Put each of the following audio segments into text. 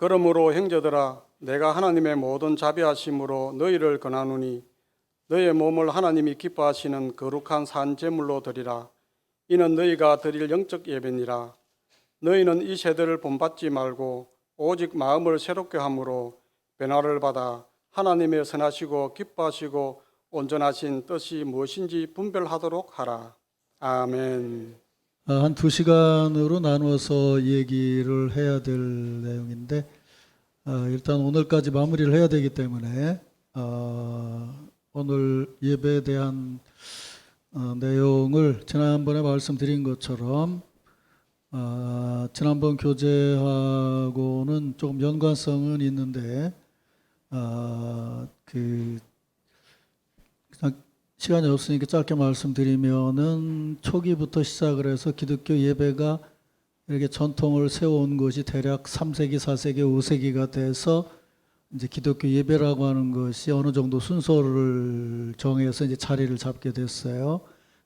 그러므로 형제들아 내가 하나님의 모든 자비하심으로 너희를 권하노니 너희의 몸을 하나님이 기뻐하시는 거룩한 산 제물로 드리라. 이는 너희가 드릴 영적 예배니라. 너희는 이 세대를 본받지 말고 오직 마음을 새롭게 함으로 변화를 받아 하나님의 선하시고 기뻐하시고 온전하신 뜻이 무엇인지 분별하도록 하라. 아멘. 한 2시간으로 나누어서 얘기를 해야 될 내용인데 일단 오늘까지 마무리를 해야 되기 때문에 오늘 예배에 대한 내용을 지난번에 말씀드린 것처럼 지난번 교재하고는 조금 연관성은 있는데 그냥 시간이 없으니까 짧게 말씀드리면은 초기부터 시작을 해서 기독교 예배가 이렇게 전통을 세워온 것이 대략 3세기, 4세기, 5세기가 돼서 이제 기독교 예배라고 하는 것이 어느 정도 순서를 정해서 이제 자리를 잡게 됐어요.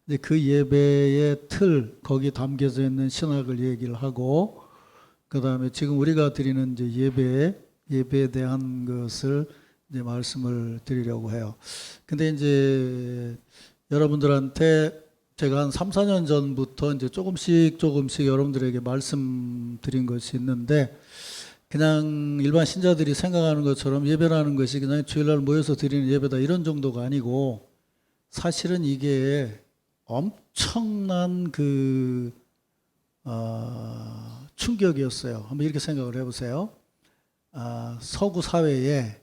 이제 그 예배의 틀, 거기 담겨져 있는 신학을 얘기를 하고, 그 다음에 지금 우리가 드리는 이제 예배에 대한 것을 이제 말씀을 드리려고 해요. 근데 이제 여러분들한테 제가 한 3, 4년 전부터 이제 조금씩 여러분들에게 말씀드린 것이 있는데, 그냥 일반 신자들이 생각하는 것처럼 예배라는 것이 그냥 주일날 모여서 드리는 예배다 이런 정도가 아니고, 사실은 이게 엄청난 충격이었어요. 한번 이렇게 생각을 해보세요. 서구 사회에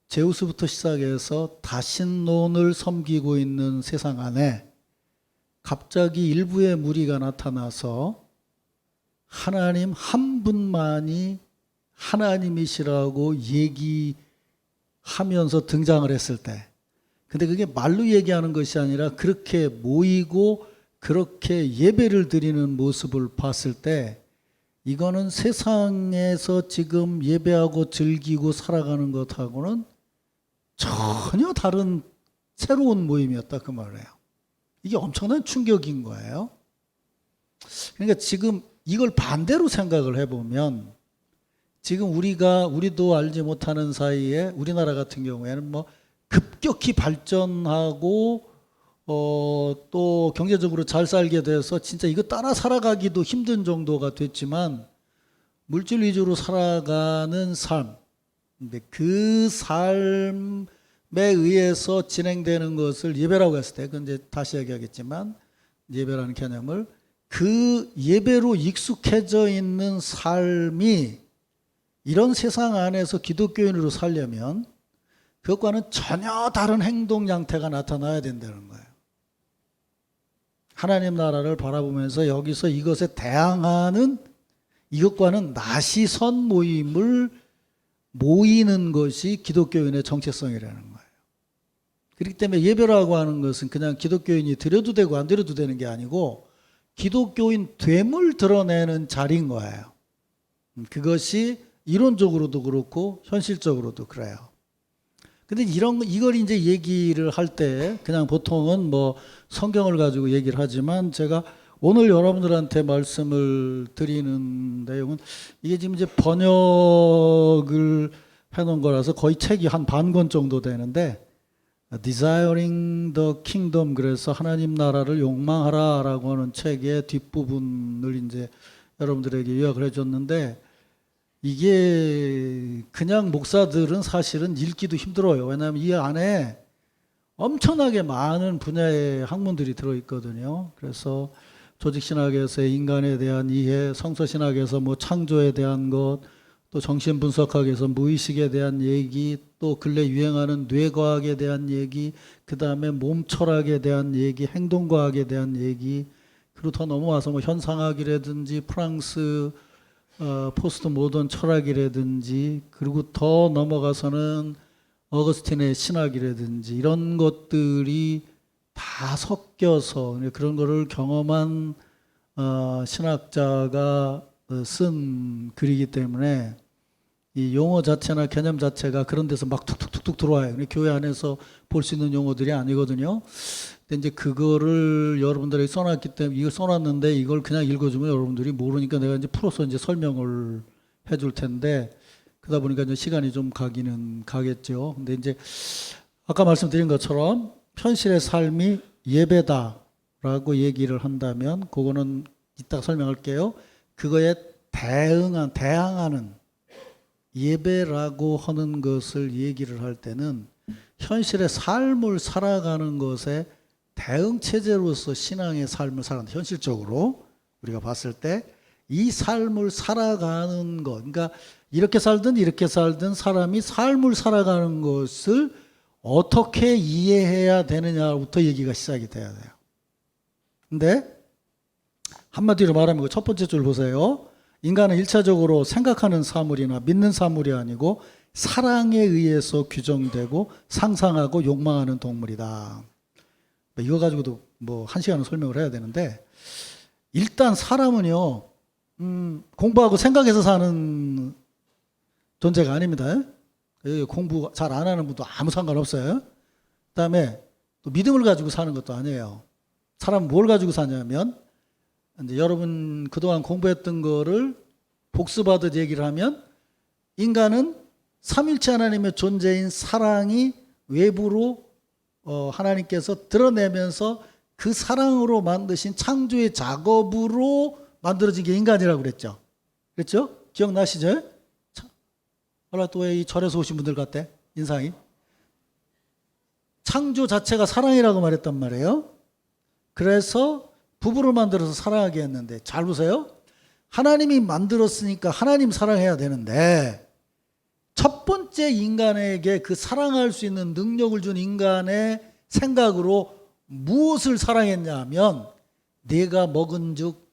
제우스부터 시작해서 다신론을 섬기고 있는 세상 안에 갑자기 일부의 무리가 나타나서 하나님 한 분만이 하나님이시라고 얘기하면서 등장을 했을 때, 근데 그게 말로 얘기하는 것이 아니라 그렇게 모이고 그렇게 예배를 드리는 모습을 봤을 때, 이거는 세상에서 지금 예배하고 즐기고 살아가는 것하고는 전혀 다른 새로운 모임이었다 그 말이에요. 이게 엄청난 충격인 거예요. 그러니까 지금 이걸 반대로 생각을 해보면, 지금 우리도 알지 못하는 사이에 우리나라 같은 경우에는 뭐 급격히 발전하고 또 경제적으로 잘 살게 돼서 진짜 이거 따라 살아가기도 힘든 정도가 됐지만, 물질 위주로 살아가는 삶, 근데 그 삶에 의해서 진행되는 것을 예배라고 했을 때, 그건 이제 다시 얘기하겠지만, 예배라는 개념을 그 예배로 익숙해져 있는 삶이 이런 세상 안에서 기독교인으로 살려면 그것과는 전혀 다른 행동 양태가 나타나야 된다는 거예요. 하나님 나라를 바라보면서 여기서 이것에 대항하는, 이것과는 나시선 모이는 것이 기독교인의 정체성이라는 거예요. 그렇기 때문에 예배라고 하는 것은 그냥 기독교인이 드려도 되고 안 드려도 되는 게 아니고 기독교인 됨을 드러내는 자리인 거예요. 그것이 이론적으로도 그렇고 현실적으로도 그래요. 근데 이걸 이제 얘기를 할 때 그냥 보통은 뭐 성경을 가지고 얘기를 하지만, 제가 오늘 여러분들한테 말씀을 드리는 내용은 이게 지금 이제 번역을 해놓은 거라서 거의 책이 한 반 권 정도 되는데, Desiring the Kingdom, 그래서 하나님 나라를 욕망하라 라고 하는 책의 뒷부분을 이제 여러분들에게 요약을 해줬는데, 이게 그냥 목사들은 사실은 읽기도 힘들어요. 왜냐하면 이 안에 엄청나게 많은 분야의 학문들이 들어있거든요. 그래서 조직신학에서의 인간에 대한 이해, 성서신학에서 뭐 창조에 대한 것, 또 정신분석학에서 무의식에 대한 얘기, 또 근래 유행하는 뇌과학에 대한 얘기, 그 다음에 몸철학에 대한 얘기, 행동과학에 대한 얘기, 그리고 더 넘어와서 뭐 현상학이라든지 프랑스 포스트 모던 철학이라든지, 그리고 더 넘어가서는 어거스틴의 신학이라든지 이런 것들이 다 섞여서 그런 거를 경험한 신학자가 쓴 글이기 때문에 이 용어 자체나 개념 자체가 그런 데서 막 툭툭툭툭 들어와요. 교회 안에서 볼 수 있는 용어들이 아니거든요. 근데 이제 그거를 여러분들에게 써놨기 때문에, 이걸 써놨는데 이걸 그냥 읽어주면 여러분들이 모르니까 내가 이제 풀어서 이제 설명을 해줄 텐데 그러다 보니까 이제 시간이 좀 가기는 가겠죠. 근데 이제 아까 말씀드린 것처럼 현실의 삶이 예배다라고 얘기를 한다면 그거는 이따 설명할게요. 그거에 대항하는 예배라고 하는 것을 얘기를 할 때는 현실의 삶을 살아가는 것에 대응 체제로서 신앙의 삶을 살아가는 현실적으로 우리가 봤을 때 이 삶을 살아가는 것, 그러니까 이렇게 살든 사람이 삶을 살아가는 것을 어떻게 이해해야 되느냐부터 얘기가 시작이 돼야 돼요. 근데 한마디로 말하면 그 첫 번째 줄 보세요. 인간은 1차적으로 생각하는 사물이나 믿는 사물이 아니고 사랑에 의해서 규정되고 상상하고 욕망하는 동물이다. 이거 가지고도 뭐 한 시간은 설명을 해야 되는데 일단 사람은요 공부하고 생각해서 사는 존재가 아닙니다. 공부 잘 안 하는 분도 아무 상관없어요. 그다음에 또 믿음을 가지고 사는 것도 아니에요. 사람은 뭘 가지고 사냐면 이제 여러분 그동안 공부했던 거를 복습하듯 얘기를 하면 인간은 삼일체 하나님의 존재인 사랑이 외부로 하나님께서 드러내면서 그 사랑으로 만드신 창조의 작업으로 만들어진 게 인간이라고 그랬죠. 그랬죠? 기억나시죠? 몰라 또 왜 이 절에서 오신 분들 같대? 인상이. 창조 자체가 사랑이라고 말했단 말이에요. 그래서 부부를 만들어서 사랑하게 했는데 잘 보세요. 하나님이 만들었으니까 하나님 사랑해야 되는데 첫 번째 인간에게 그 사랑할 수 있는 능력을 준 인간의 생각으로 무엇을 사랑했냐 하면 내가 먹은즉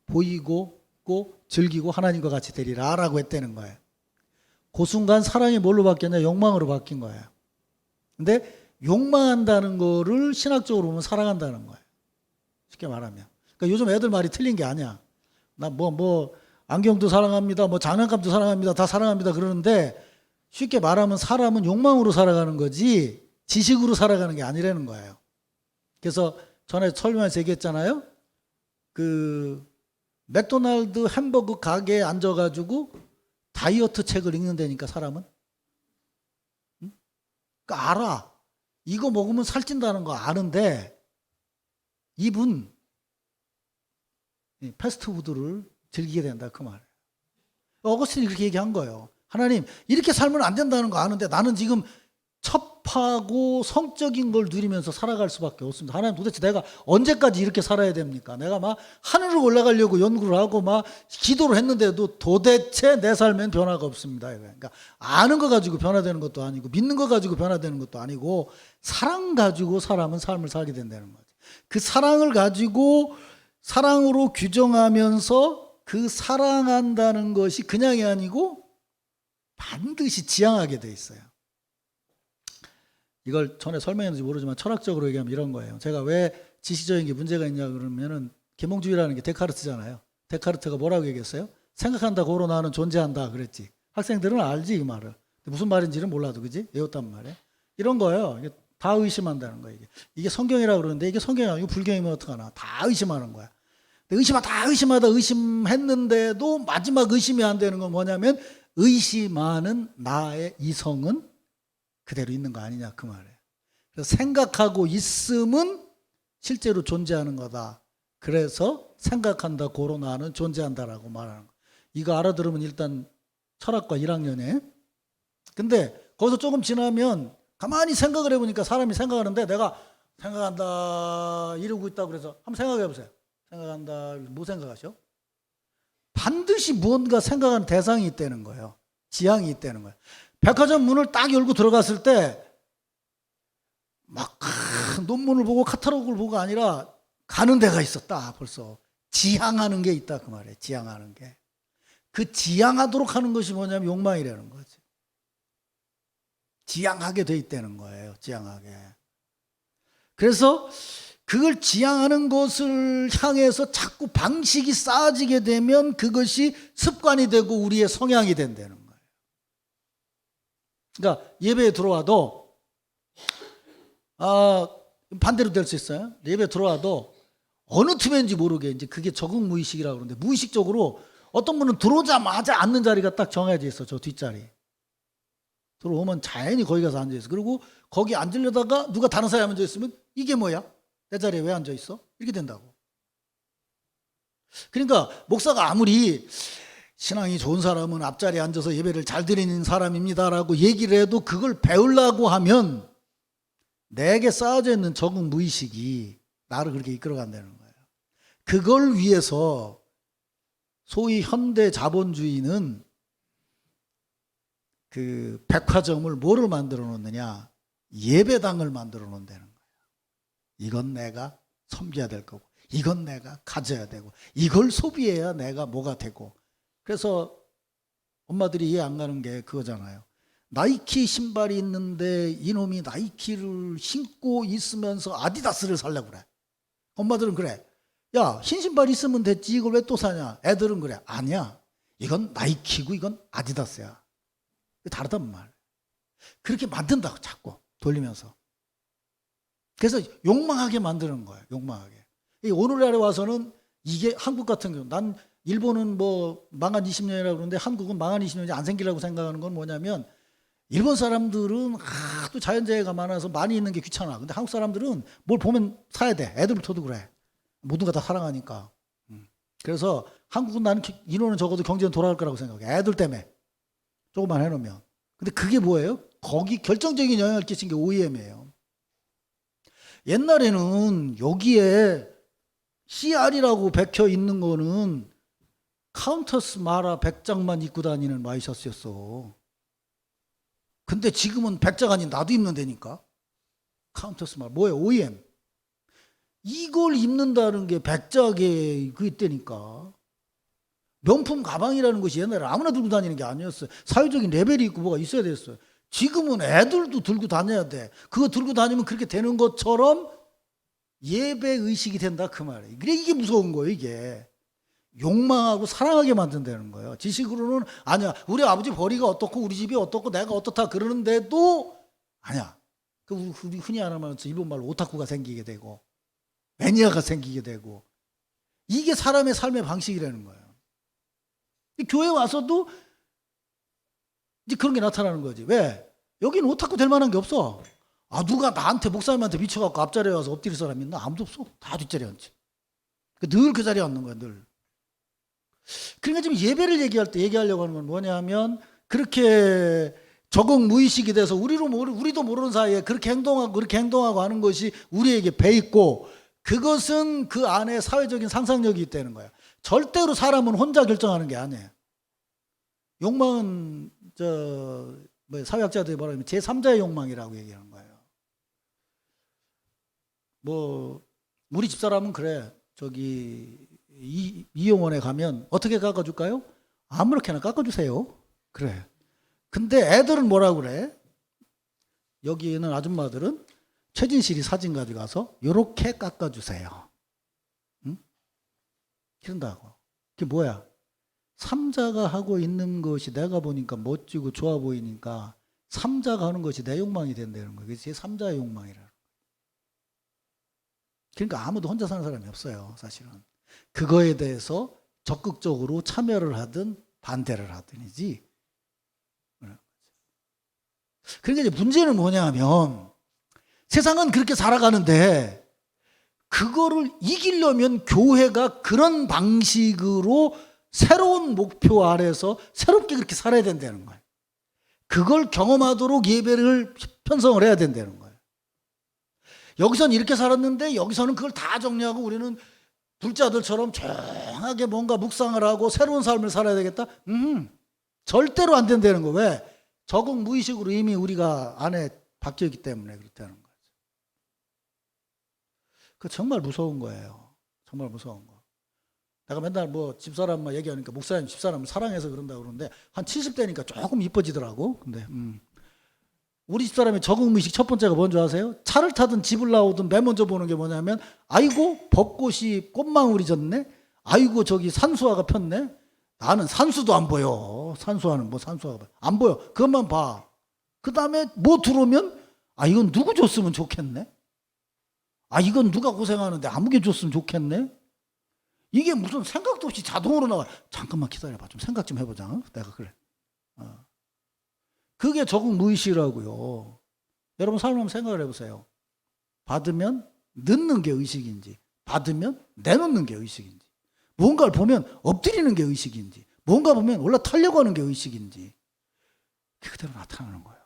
보이고 즐기고 하나님과 같이 되리라 라고 했다는 거예요. 그 순간 사랑이 뭘로 바뀌었냐? 욕망으로 바뀐 거예요. 근데 욕망한다는 거를 신학적으로 보면 사랑한다는 거예요. 쉽게 말하면. 그러니까 요즘 애들 말이 틀린 게 아니야. 나 안경도 사랑합니다. 장난감도 사랑합니다. 다 사랑합니다. 그러는데 쉽게 말하면 사람은 욕망으로 살아가는 거지 지식으로 살아가는 게 아니라는 거예요. 그래서 전에 설명해서 얘기했잖아요. 맥도날드 햄버거 가게에 앉아가지고 다이어트 책을 읽는다니까 사람은. 응? 그러니까 알아. 이거 먹으면 살찐다는 거 아는데 입은 패스트푸드를 즐기게 된다 그 말이에요. 어거스틴이 그렇게 얘기한 거예요. 하나님 이렇게 살면 안 된다는 거 아는데 나는 지금 첩하고 성적인 걸 누리면서 살아갈 수밖에 없습니다. 하나님 도대체 내가 언제까지 이렇게 살아야 됩니까? 내가 막 하늘로 올라가려고 연구를 하고 막 기도를 했는데도 도대체 내 삶엔 변화가 없습니다. 그러니까 아는 거 가지고 변화되는 것도 아니고 믿는 거 가지고 변화되는 것도 아니고 사랑 가지고 사람은 삶을 살게 된다는 거죠. 그 사랑을 가지고 사랑으로 규정하면서 그 사랑한다는 것이 그냥이 아니고 반드시 지향하게 돼 있어요. 이걸 전에 설명했는지 모르지만 철학적으로 얘기하면 이런 거예요. 제가 왜 지시적인 게 문제가 있냐 그러면은 계몽주의라는 게 데카르트잖아요. 데카르트가 뭐라고 얘기했어요? 생각한다 고로 나는 존재한다 그랬지. 학생들은 알지 이 말을. 무슨 말인지는 몰라도 그지? 외웠단 말이에요. 이런 거예요. 이게 다 의심한다는 거예요. 이게 성경이라고 그러는데 이게 성경이 아니고 불경이면 어떡하나. 다 의심하는 거야. 다 의심하다 의심했는데도 마지막 의심이 안 되는 건 뭐냐면 의심하는 나의 이성은 그대로 있는 거 아니냐 그 말이에요. 그래서 생각하고 있음은 실제로 존재하는 거다. 그래서 생각한다 고로 나는 존재한다라고 말하는 거. 이거 알아들으면 일단 철학과 1학년에. 근데 거기서 조금 지나면 가만히 생각을 해보니까 사람이 생각하는데 내가 생각한다 이러고 있다 그래서 한번 생각해 보세요. 생각한다 뭐 생각하셔? 반드시 무언가 생각하는 대상이 있다는 거예요. 지향이 있다는 거예요. 백화점 문을 딱 열고 들어갔을 때 막 논문을 보고 카탈로그를 보고가 아니라 가는 데가 있었다. 벌써 지향하는 게 있다 그 말이에요. 지향하는 게. 그 지향하도록 하는 것이 뭐냐면 욕망이라는 거지. 지향하게 돼 있다는 거예요. 지향하게. 그래서 그걸 지향하는 것을 향해서 자꾸 방식이 쌓아지게 되면 그것이 습관이 되고 우리의 성향이 된다는 거예요. 그러니까 예배에 들어와도 반대로 될 수 있어요. 예배에 들어와도 어느 틈인지 모르게 이제 그게 적응 무의식이라고 그러는데 무의식적으로 어떤 분은 들어오자마자 앉는 자리가 딱 정해져 있어. 저 뒷자리. 들어오면 자연히 거기 가서 앉아 있어. 그리고 거기 앉으려다가 누가 다른 사람이 앉아 있으면 이게 뭐야? 내 자리에 왜 앉아 있어? 이렇게 된다고. 그러니까 목사가 아무리 신앙이 좋은 사람은 앞자리에 앉아서 예배를 잘 드리는 사람입니다라고 얘기를 해도 그걸 배우려고 하면 내게 쌓여져 있는 적응 무의식이 나를 그렇게 이끌어간다는 거예요. 그걸 위해서 소위 현대 자본주의는 그 백화점을 뭐를 만들어 놓느냐? 예배당을 만들어 놓는다는 거예요. 이건 내가 섬겨야 될 거고, 이건 내가 가져야 되고, 이걸 소비해야 내가 뭐가 되고. 그래서 엄마들이 이해 안 가는 게 그거잖아요. 나이키 신발이 있는데 이놈이 나이키를 신고 있으면서 아디다스를 살려고 그래. 엄마들은 그래. 야, 흰 신발 있으면 됐지 이걸 왜 또 사냐. 애들은 그래. 아니야. 이건 나이키고 이건 아디다스야. 다르단 말. 그렇게 만든다고 자꾸 돌리면서. 그래서 욕망하게 만드는 거예요. 욕망하게. 오늘날에 와서는 이게 한국 같은 경우, 난 일본은 뭐 망한 20년이라고 그러는데 한국은 망한 20년이 안 생기려고 생각하는 건 뭐냐면 일본 사람들은 또 자연재해가 많아서 많이 있는 게 귀찮아. 근데 한국 사람들은 뭘 보면 사야 돼. 애들부터도 그래. 모든 거 다 사랑하니까. 그래서 한국은 나는 인원은 적어도 경제는 돌아갈 거라고 생각해. 애들 때문에. 조금만 해놓으면. 근데 그게 뭐예요? 거기 결정적인 영향을 끼친 게 OEM이에요. 옛날에는 여기에 CR이라고 박혀 있는 거는 카운터스 마라 100장만 입고 다니는 와이셔츠였어. 근데 지금은 100장 아닌 나도 입는다니까. 카운터스 마라. 뭐예요? OEM. 이걸 입는다는 게 100장에 그 있다니까. 명품 가방이라는 것이 옛날에 아무나 들고 다니는 게 아니었어요. 사회적인 레벨이 있고 뭐가 있어야 됐어요. 지금은 애들도 들고 다녀야 돼. 그거 들고 다니면 그렇게 되는 것처럼 예배 의식이 된다 그 말이에요. 그래 이게 무서운 거예요. 이게 욕망하고 사랑하게 만든다는 거예요. 지식으로는 아니야. 우리 아버지 벌이가 어떻고 우리 집이 어떻고 내가 어떻다 그러는데도 아니야. 그 우리 흔히 말하면 일본말로 오타쿠가 생기게 되고 매니아가 생기게 되고 이게 사람의 삶의 방식이라는 거예요. 교회 와서도 이제 그런 게 나타나는 거지. 왜? 여기는 오타쿠 될 만한 게 없어. 누가 나한테 목사님한테 미쳐갖고 앞자리에 와서 엎드릴 사람이 있나? 아무도 없어. 다 뒷자리에 앉지. 늘 그 자리에 앉는 거야, 늘. 그러니까 지금 예배를 얘기하려고 하는 건 뭐냐면 그렇게 적응 무의식이 돼서 우리도 모르는 사이에 그렇게 행동하고 하는 것이 우리에게 배 있고 그것은 그 안에 사회적인 상상력이 있다는 거야. 절대로 사람은 혼자 결정하는 게 아니에요. 욕망은 사회학자들이 말하면 제3자의 욕망이라고 얘기하는 거예요. 뭐 우리 집사람은 그래. 저기 이용원에 가면 어떻게 깎아줄까요? 아무렇게나 깎아주세요. 그래. 근데 애들은 뭐라고 그래? 여기 있는 아줌마들은 최진실이 사진 가져가서 요렇게 깎아주세요. 응? 이런다고. 그게 뭐야? 삼자가 하고 있는 것이 내가 보니까 멋지고 좋아 보이니까 삼자가 하는 것이 내 욕망이 된다는 거예요. 그게 제 3자의 욕망이라는 거예요. 그러니까 아무도 혼자 사는 사람이 없어요. 사실은. 그거에 대해서 적극적으로 참여를 하든 반대를 하든이지. 그러니까 이제 문제는 뭐냐 하면 세상은 그렇게 살아가는데 그거를 이기려면 교회가 그런 방식으로 새로운 목표 아래서 새롭게 그렇게 살아야 된다는 거예요. 그걸 경험하도록 예배를 편성을 해야 된다는 거예요. 여기서는 이렇게 살았는데 여기서는 그걸 다 정리하고 우리는 불자들처럼 조용하게 뭔가 묵상을 하고 새로운 삶을 살아야 되겠다? 절대로 안 된다는 거예요. 왜? 적응 무의식으로 이미 우리가 안에 박혀있기 때문에 그렇다는 거죠. 그 정말 무서운 거예요. 정말 무서운 거. 내가 맨날 뭐 집사람만 얘기하니까 목사님 집사람 사랑해서 그런다고 그러는데 한 70대니까 조금 이뻐지더라고. 근데 우리 집사람의 적응 무의식 첫 번째가 뭔지 아세요? 차를 타든 집을 나오든 맨 먼저 보는 게 뭐냐면 아이고 벚꽃이 꽃망울이 졌네. 아이고 저기 산수화가 폈네. 나는 산수도 안 보여. 산수화는 뭐 산수화가 안 보여. 그것만 봐. 그 다음에 뭐 들어오면 이건 누구 줬으면 좋겠네. 이건 누가 고생하는데 아무개 줬으면 좋겠네. 이게 무슨 생각도 없이 자동으로 나와. 잠깐만 기다려봐. 좀 생각 좀 해보자. 내가 그래. 그게 적응 무의식이라고요. 여러분 삶을 한번 생각을 해보세요. 받으면 넣는 게 의식인지, 받으면 내놓는 게 의식인지, 무언가를 보면 엎드리는 게 의식인지, 뭔가 보면 올라타려고 하는 게 의식인지, 그대로 나타나는 거예요.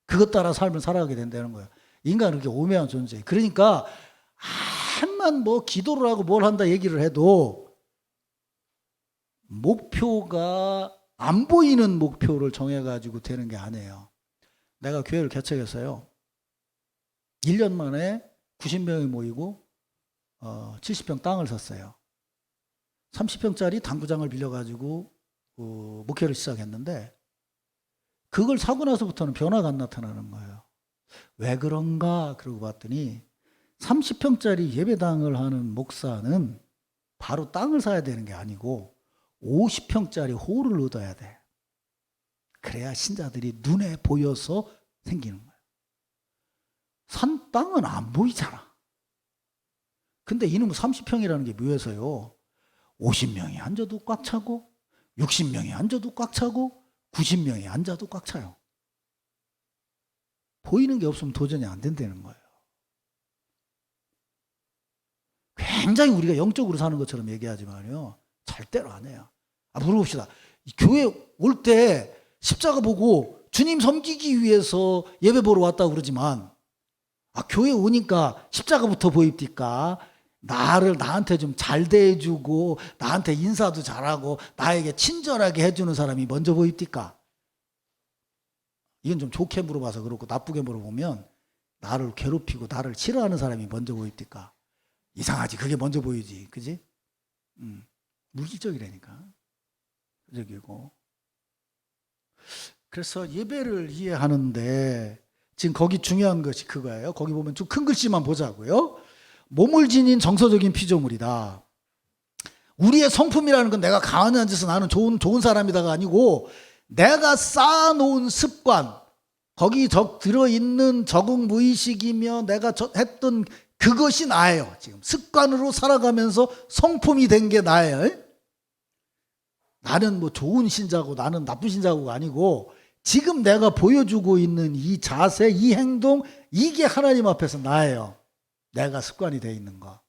그것 따라 삶을 살아가게 된다는 거예요. 인간은 그렇게 오묘한 존재예요. 그러니까 한만 뭐 기도를 하고 뭘 한다 얘기를 해도 목표가 안 보이는 목표를 정해가지고 되는 게 아니에요. 내가 교회를 개척했어요. 1년 만에 90명이 모이고 70평 땅을 샀어요. 30평짜리 당구장을 빌려가지고 목회를 시작했는데 그걸 사고 나서부터는 변화가 안 나타나는 거예요. 왜 그런가 그러고 봤더니 30평짜리 예배당을 하는 목사는 바로 땅을 사야 되는 게 아니고 50평짜리 홀을 얻어야 돼. 그래야 신자들이 눈에 보여서 생기는 거예요. 산 땅은 안 보이잖아. 근데 이놈 30평이라는 게 묘해서요. 50명이 앉아도 꽉 차고 60명이 앉아도 꽉 차고 90명이 앉아도 꽉 차요. 보이는 게 없으면 도전이 안 된다는 거예요. 굉장히 우리가 영적으로 사는 것처럼 얘기하지만요. 절대로 안 해요. 물어봅시다. 교회 올 때 십자가 보고 주님 섬기기 위해서 예배 보러 왔다고 그러지만 교회 오니까 십자가부터 보입니까? 나한테 좀 잘 대해주고 나한테 인사도 잘하고 나에게 친절하게 해주는 사람이 먼저 보입니까? 이건 좀 좋게 물어봐서 그렇고 나쁘게 물어보면 나를 괴롭히고 나를 싫어하는 사람이 먼저 보입니까? 이상하지. 그게 먼저 보이지. 그지? 물질적이라니까. 물질적이고. 그래서 예배를 이해하는데 지금 거기 중요한 것이 그거예요. 거기 보면 좀 큰 글씨만 보자고요. 몸을 지닌 정서적인 피조물이다. 우리의 성품이라는 건 내가 가만히 앉아서 나는 좋은 사람이다가 아니고 내가 쌓아놓은 습관, 거기 들어있는 적응 무의식이며 내가 했던 그것이 나예요. 지금 습관으로 살아가면서 성품이 된 게 나예요. 나는 뭐 좋은 신자고 나는 나쁜 신자고가 아니고 지금 내가 보여주고 있는 이 자세, 이 행동, 이게 하나님 앞에서 나예요. 내가 습관이 돼 있는 거.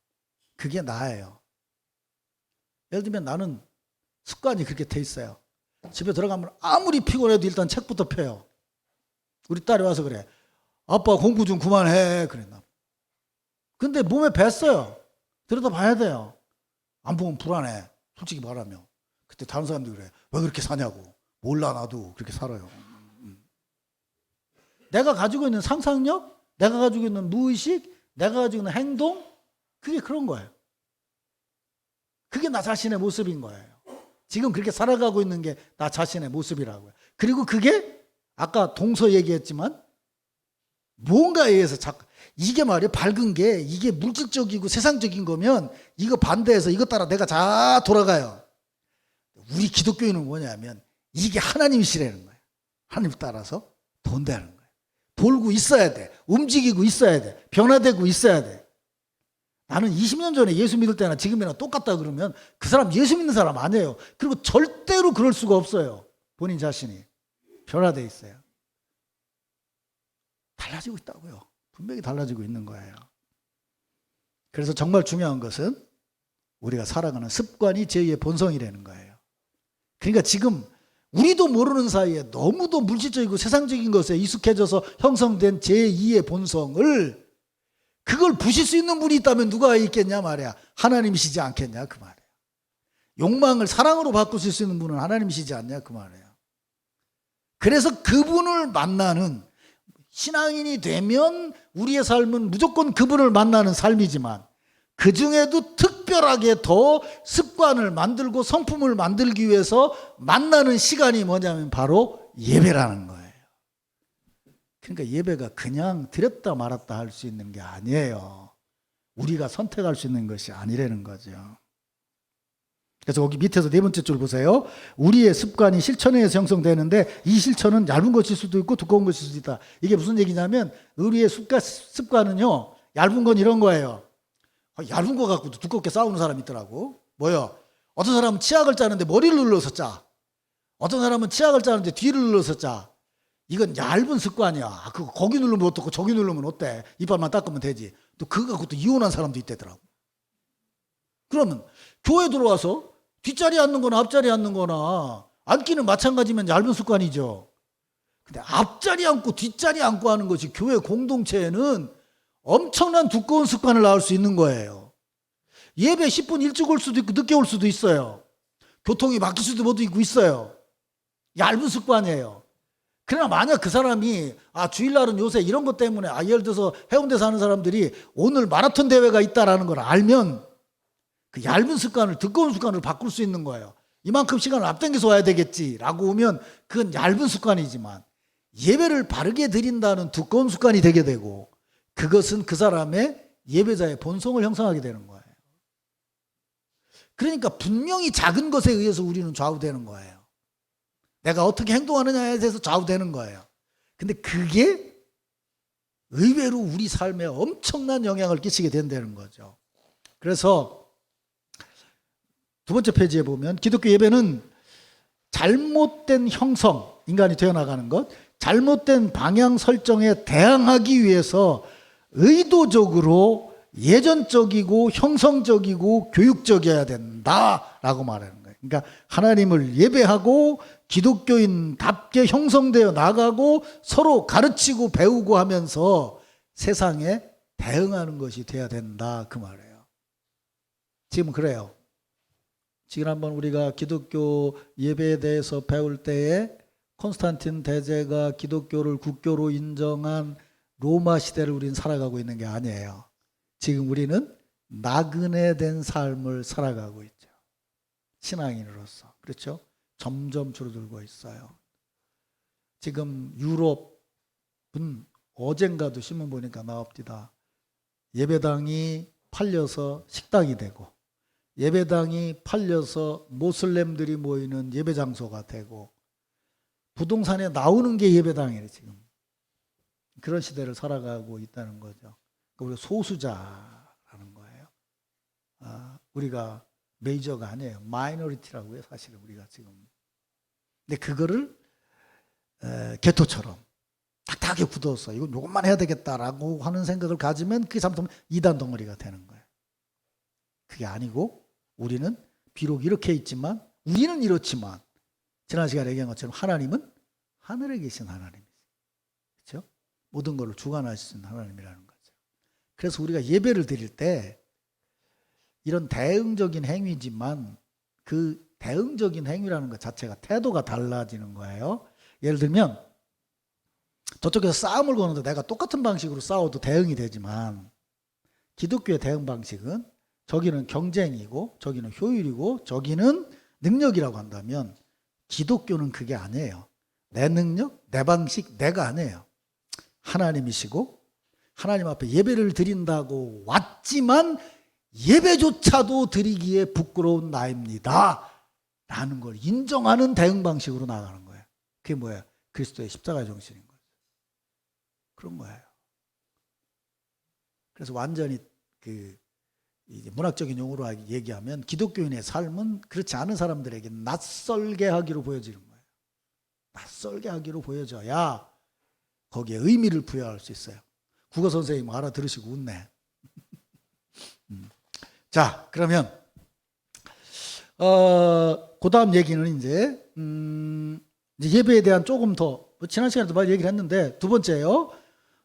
그게 나예요. 예를 들면 나는 습관이 그렇게 돼 있어요. 집에 들어가면 아무리 피곤해도 일단 책부터 펴요. 우리 딸이 와서 그래. 아빠 공부 좀 그만해. 그랬나. 근데 몸에 뱄어요. 들여다봐야 돼요. 안 보면 불안해. 솔직히 말하면. 그때 다른 사람들이 그래. 왜 그렇게 사냐고. 몰라 나도 그렇게 살아요. 내가 가지고 있는 상상력, 내가 가지고 있는 무의식, 내가 가지고 있는 행동, 그게 그런 거예요. 그게 나 자신의 모습인 거예요. 지금 그렇게 살아가고 있는 게 나 자신의 모습이라고요. 그리고 그게 아까 동서 얘기했지만 무언가에 의해서 이게 말이에요. 밝은 게 이게 물질적이고 세상적인 거면 이거 반대해서 이것 따라 내가 잘 돌아가요. 우리 기독교인은 뭐냐면 이게 하나님이시라는 거예요. 하나님 따라서 돈다는 거예요. 돌고 있어야 돼. 움직이고 있어야 돼. 변화되고 있어야 돼. 나는 20년 전에 예수 믿을 때나 지금이나 똑같다 그러면 그 사람 예수 믿는 사람 아니에요. 그리고 절대로 그럴 수가 없어요. 본인 자신이. 변화되어 있어요. 달라지고 있다고요. 분명히 달라지고 있는 거예요. 그래서 정말 중요한 것은 우리가 살아가는 습관이 제2의 본성이라는 거예요. 그러니까 지금 우리도 모르는 사이에 너무도 물질적이고 세상적인 것에 익숙해져서 형성된 제2의 본성을 그걸 부실 수 있는 분이 있다면 누가 있겠냐 말이야. 하나님이시지 않겠냐 그 말이야. 욕망을 사랑으로 바꾸실 수 있는 분은 하나님이시지 않냐 그 말이에요. 그래서 그분을 만나는 신앙인이 되면 우리의 삶은 무조건 그분을 만나는 삶이지만 그 중에도 특별하게 더 습관을 만들고 성품을 만들기 위해서 만나는 시간이 뭐냐면 바로 예배라는 거예요. 그러니까 예배가 그냥 드렸다 말았다 할 수 있는 게 아니에요. 우리가 선택할 수 있는 것이 아니라는 거죠. 그래서 거기 밑에서 네 번째 줄 보세요. 우리의 습관이 실천에 의해서 형성되는데 이 실천은 얇은 것일 수도 있고 두꺼운 것일 수도 있다. 이게 무슨 얘기냐면 우리의 습관은요. 얇은 건 이런 거예요. 얇은 거 갖고도 두껍게 싸우는 사람이 있더라고. 뭐요? 어떤 사람은 치약을 짜는데 머리를 눌러서 짜. 어떤 사람은 치약을 짜는데 뒤를 눌러서 짜. 이건 얇은 습관이야. 그거 거기 누르면 어떻고 저기 누르면 어때? 이빨만 닦으면 되지. 또 그거 갖고 또 이혼한 사람도 있대더라고. 그러면 교회 들어와서 뒷자리 앉는 거나 앞자리 앉는 거나 앉기는 마찬가지면 얇은 습관이죠. 근데 앞자리 앉고 뒷자리 앉고 하는 것이 교회 공동체에는 엄청난 두꺼운 습관을 낳을 수 있는 거예요. 예배 10분 일찍 올 수도 있고 늦게 올 수도 있어요. 교통이 막힐 수도 있어요. 얇은 습관이에요. 그러나 만약 그 사람이 주일날은 요새 이런 것 때문에 예를 들어서 해운대 사는 사람들이 오늘 마라톤 대회가 있다라는 걸 알면 그 얇은 습관을 두꺼운 습관으로 바꿀 수 있는 거예요. 이만큼 시간을 앞당겨서 와야 되겠지라고 오면 그건 얇은 습관이지만 예배를 바르게 드린다는 두꺼운 습관이 되게 되고 그것은 그 사람의 예배자의 본성을 형성하게 되는 거예요. 그러니까 분명히 작은 것에 의해서 우리는 좌우되는 거예요. 내가 어떻게 행동하느냐에 대해서 좌우되는 거예요. 근데 그게 의외로 우리 삶에 엄청난 영향을 끼치게 된다는 거죠. 그래서 두 번째 페이지에 보면 기독교 예배는 잘못된 형성, 인간이 되어나가는 것, 잘못된 방향 설정에 대항하기 위해서 의도적으로 예전적이고 형성적이고 교육적이어야 된다라고 말하는 거예요. 그러니까 하나님을 예배하고 기독교인답게 형성되어 나가고 서로 가르치고 배우고 하면서 세상에 대응하는 것이 돼야 된다 그 말이에요. 지금 그래요. 지난번 우리가 기독교 예배에 대해서 배울 때에 콘스탄틴 대제가 기독교를 국교로 인정한 로마 시대를 우리는 살아가고 있는 게 아니에요. 지금 우리는 나그네 된 삶을 살아가고 있죠. 신앙인으로서. 그렇죠? 점점 줄어들고 있어요. 지금 유럽은 어젠가도 신문 보니까 나옵니다. 예배당이 팔려서 식당이 되고 예배당이 팔려서 모슬렘들이 모이는 예배 장소가 되고 부동산에 나오는 게 예배당이에요. 지금 그런 시대를 살아가고 있다는 거죠. 우리가 소수자라는 거예요. 우리가 메이저가 아니에요. 마이너리티라고 해요. 사실은 우리가 지금. 근데 그거를 개토처럼 딱딱하게 굳어서 이건 요것만 해야 되겠다라고 하는 생각을 가지면 그게 잘못하면 이단 덩어리가 되는 거예요. 그게 아니고 우리는 비록 이렇게 있지만 우리는 이렇지만 지난 시간에 얘기한 것처럼 하나님은 하늘에 계신 하나님이죠. 그렇죠? 모든 것을 주관하시는 하나님이라는 거죠. 그래서 우리가 예배를 드릴 때 이런 대응적인 행위지만 그 대응적인 행위라는 것 자체가 태도가 달라지는 거예요. 예를 들면 저쪽에서 싸움을 거는데 내가 똑같은 방식으로 싸워도 대응이 되지만 기독교의 대응 방식은 저기는 경쟁이고 저기는 효율이고 저기는 능력이라고 한다면 기독교는 그게 아니에요. 내 능력, 내 방식, 내가 아니에요. 하나님이시고 하나님 앞에 예배를 드린다고 왔지만 예배조차도 드리기에 부끄러운 나입니다 라는 걸 인정하는 대응 방식으로 나가는 거예요. 그게 뭐예요? 그리스도의 십자가의 정신인 거죠. 그런 거예요. 그래서 완전히 이제 문학적인 용어로 얘기하면 기독교인의 삶은 그렇지 않은 사람들에게 낯설게 하기로 보여지는 거예요. 낯설게 하기로 보여져야 거기에 의미를 부여할 수 있어요. 국어 선생님 알아들으시고 웃네. 자, 그러면 그 다음 얘기는 이제 예배에 대한 조금 더 지난 시간에도 많이 얘기를 했는데 두 번째요.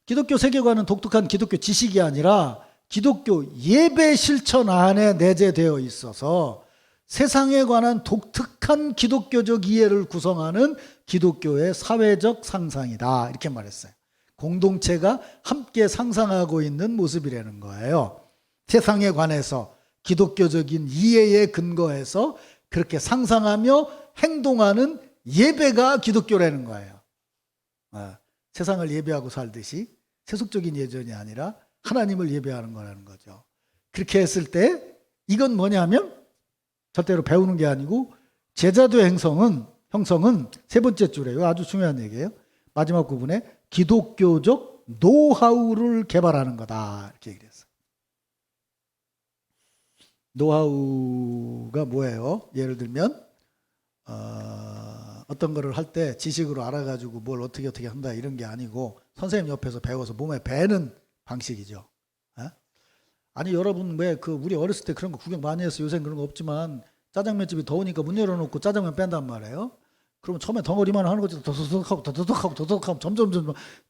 기독교 세계관은 독특한 기독교 지식이 아니라 기독교 예배 실천 안에 내재되어 있어서 세상에 관한 독특한 기독교적 이해를 구성하는 기독교의 사회적 상상이다. 이렇게 말했어요. 공동체가 함께 상상하고 있는 모습이라는 거예요. 세상에 관해서 기독교적인 이해에 근거해서 그렇게 상상하며 행동하는 예배가 기독교라는 거예요. 세상을 예배하고 살듯이 세속적인 예전이 아니라 하나님을 예배하는 거라는 거죠. 그렇게 했을 때 이건 뭐냐면 절대로 배우는 게 아니고 제자도의 형성은 세 번째 줄이에요. 아주 중요한 얘기예요. 마지막 부분에 기독교적 노하우를 개발하는 거다 이렇게 얘기를 했어요. 노하우가 뭐예요? 예를 들면 어떤 거를 할 때 지식으로 알아가지고 뭘 어떻게 한다 이런 게 아니고 선생님 옆에서 배워서 몸에 배는 방식이죠. 어? 아니 여러분 왜 우리 어렸을 때 그런 거 구경 많이 했어요. 요새는 그런 거 없지만 짜장면집이 더우니까 문 열어놓고 짜장면 뺀단 말이에요. 그러면 처음에 덩어리만 하는 거지 더덕하고 점점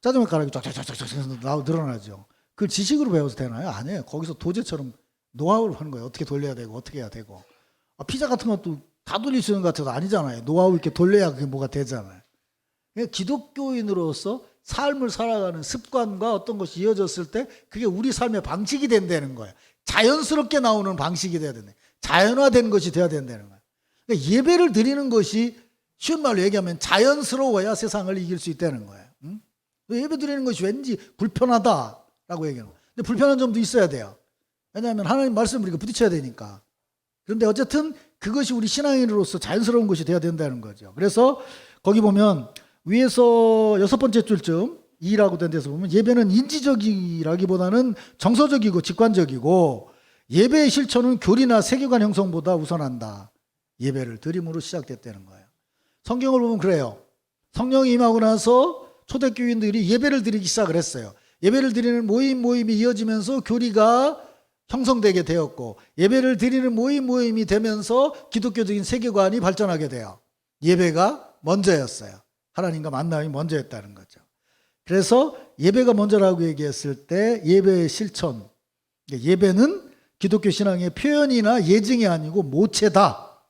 짜장면 가락이 쫙쫙쫙쫙 늘어나죠. 그걸 지식으로 배워서 되나요? 아니에요. 거기서 도제처럼 노하우를 하는 거예요. 어떻게 돌려야 되고 어떻게 해야 되고. 피자 같은 것도 다 돌릴 수 있는 것 같아도 아니잖아요. 노하우 이렇게 돌려야 그게 뭐가 되잖아요. 그러니까 기독교인으로서 삶을 살아가는 습관과 어떤 것이 이어졌을 때 그게 우리 삶의 방식이 된다는 거예요. 자연스럽게 나오는 방식이 돼야 된다. 자연화된 것이 돼야 된다는 거예요. 그러니까 예배를 드리는 것이 쉬운 말로 얘기하면 자연스러워야 세상을 이길 수 있다는 거예요. 응? 예배 드리는 것이 왠지 불편하다라고 얘기하는 거예요. 근데 불편한 점도 있어야 돼요. 왜냐하면 하나님 말씀을 우리가 부딪혀야 되니까. 그런데 어쨌든 그것이 우리 신앙인으로서 자연스러운 것이 돼야 된다는 거죠. 그래서 거기 보면 위에서 6번째 줄쯤 2라고 된 데서 보면 예배는 인지적이라기보다는 정서적이고 직관적이고 예배의 실천은 교리나 세계관 형성보다 우선한다. 예배를 드림으로 시작됐다는 거예요. 성경을 보면 그래요. 성령이 임하고 나서 초대교인들이 예배를 드리기 시작을 했어요. 예배를 드리는 모임이 이어지면서 교리가 형성되게 되었고 예배를 드리는 모임이 되면서 기독교적인 세계관이 발전하게 돼요. 예배가 먼저였어요. 하나님과 만남이 먼저였다는 거죠. 그래서 예배가 먼저라고 얘기했을 때 예배의 실천, 예배는 기독교 신앙의 표현이나 예증이 아니고 모체다.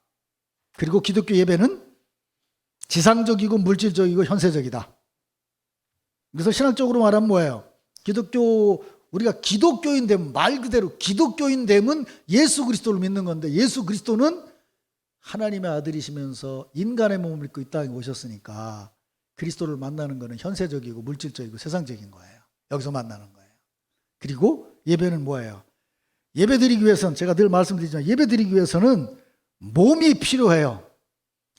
그리고 기독교 예배는 지상적이고 물질적이고 현세적이다. 그래서 신학적으로 말하면 뭐예요? 우리가 기독교인 되면 말 그대로 기독교인 되면 예수 그리스도를 믿는 건데 예수 그리스도는 하나님의 아들이시면서 인간의 몸을 입고 이 땅에 오셨으니까 그리스도를 만나는 것은 현세적이고 물질적이고 세상적인 거예요. 여기서 만나는 거예요. 그리고 예배는 뭐예요? 예배 드리기 위해서는 제가 늘 말씀드리지만 예배 드리기 위해서는 몸이 필요해요.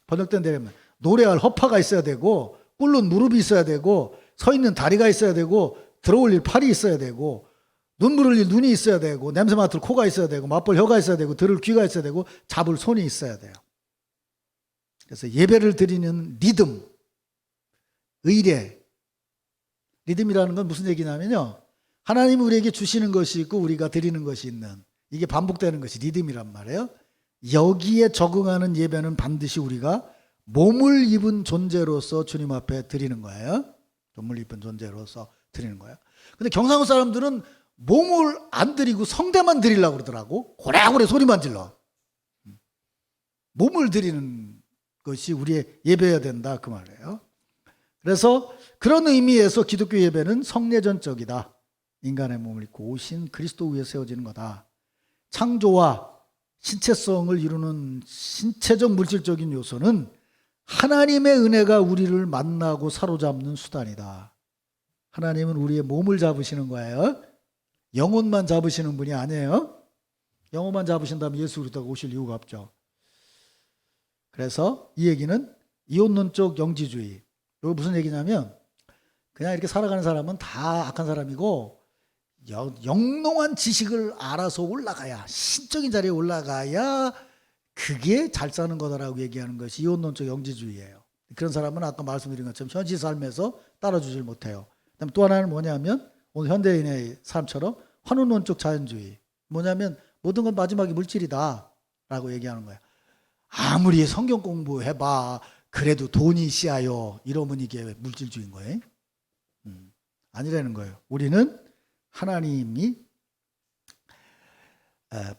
번역된 대로 노래할 허파가 있어야 되고 꿇는 무릎이 있어야 되고 서 있는 다리가 있어야 되고 들어올릴 팔이 있어야 되고 눈물 흘릴 눈이 있어야 되고 냄새 맡을 코가 있어야 되고 맛볼 혀가 있어야 되고 들을 귀가 있어야 되고 잡을 손이 있어야 돼요. 그래서 예배를 드리는 리듬, 의례. 리듬이라는 건 무슨 얘기냐면요. 하나님이 우리에게 주시는 것이 있고 우리가 드리는 것이 있는 이게 반복되는 것이 리듬이란 말이에요. 여기에 적응하는 예배는 반드시 우리가 몸을 입은 존재로서 주님 앞에 드리는 거예요. 몸을 입은 존재로서 드리는 거예요. 근데 경상도 사람들은 몸을 안 드리고 성대만 드리려고 그러더라고. 고래고래 소리만 질러. 몸을 드리는 것이 우리의 예배여야 된다 그 말이에요. 그래서 그런 의미에서 기독교 예배는 성례전적이다. 인간의 몸을 입고 오신 그리스도 위에 세워지는 거다. 창조와 신체성을 이루는 신체적 물질적인 요소는 하나님의 은혜가 우리를 만나고 사로잡는 수단이다. 하나님은 우리의 몸을 잡으시는 거예요. 영혼만 잡으시는 분이 아니에요. 영혼만 잡으신다면 예수 그리스도가 오실 이유가 없죠. 그래서 이 얘기는 이혼론적 영지주의. 이거 무슨 얘기냐면 그냥 이렇게 살아가는 사람은 다 악한 사람이고 영롱한 지식을 알아서 올라가야 신적인 자리에 올라가야 그게 잘 사는 거다라고 얘기하는 것이 이혼론적 영지주의예요. 그런 사람은 아까 말씀드린 것처럼 현실 삶에서 따라주질 못해요. 그다음에 또 하나는 뭐냐면 오늘 현대인의 삶처럼 환운론적 자연주의. 뭐냐면 모든 건 마지막에 물질이다 라고 얘기하는 거예요. 아무리 성경 공부해봐 그래도 돈이 씨야요 이러면 이게 물질주의인 거예요. 아니라는 거예요. 우리는 하나님이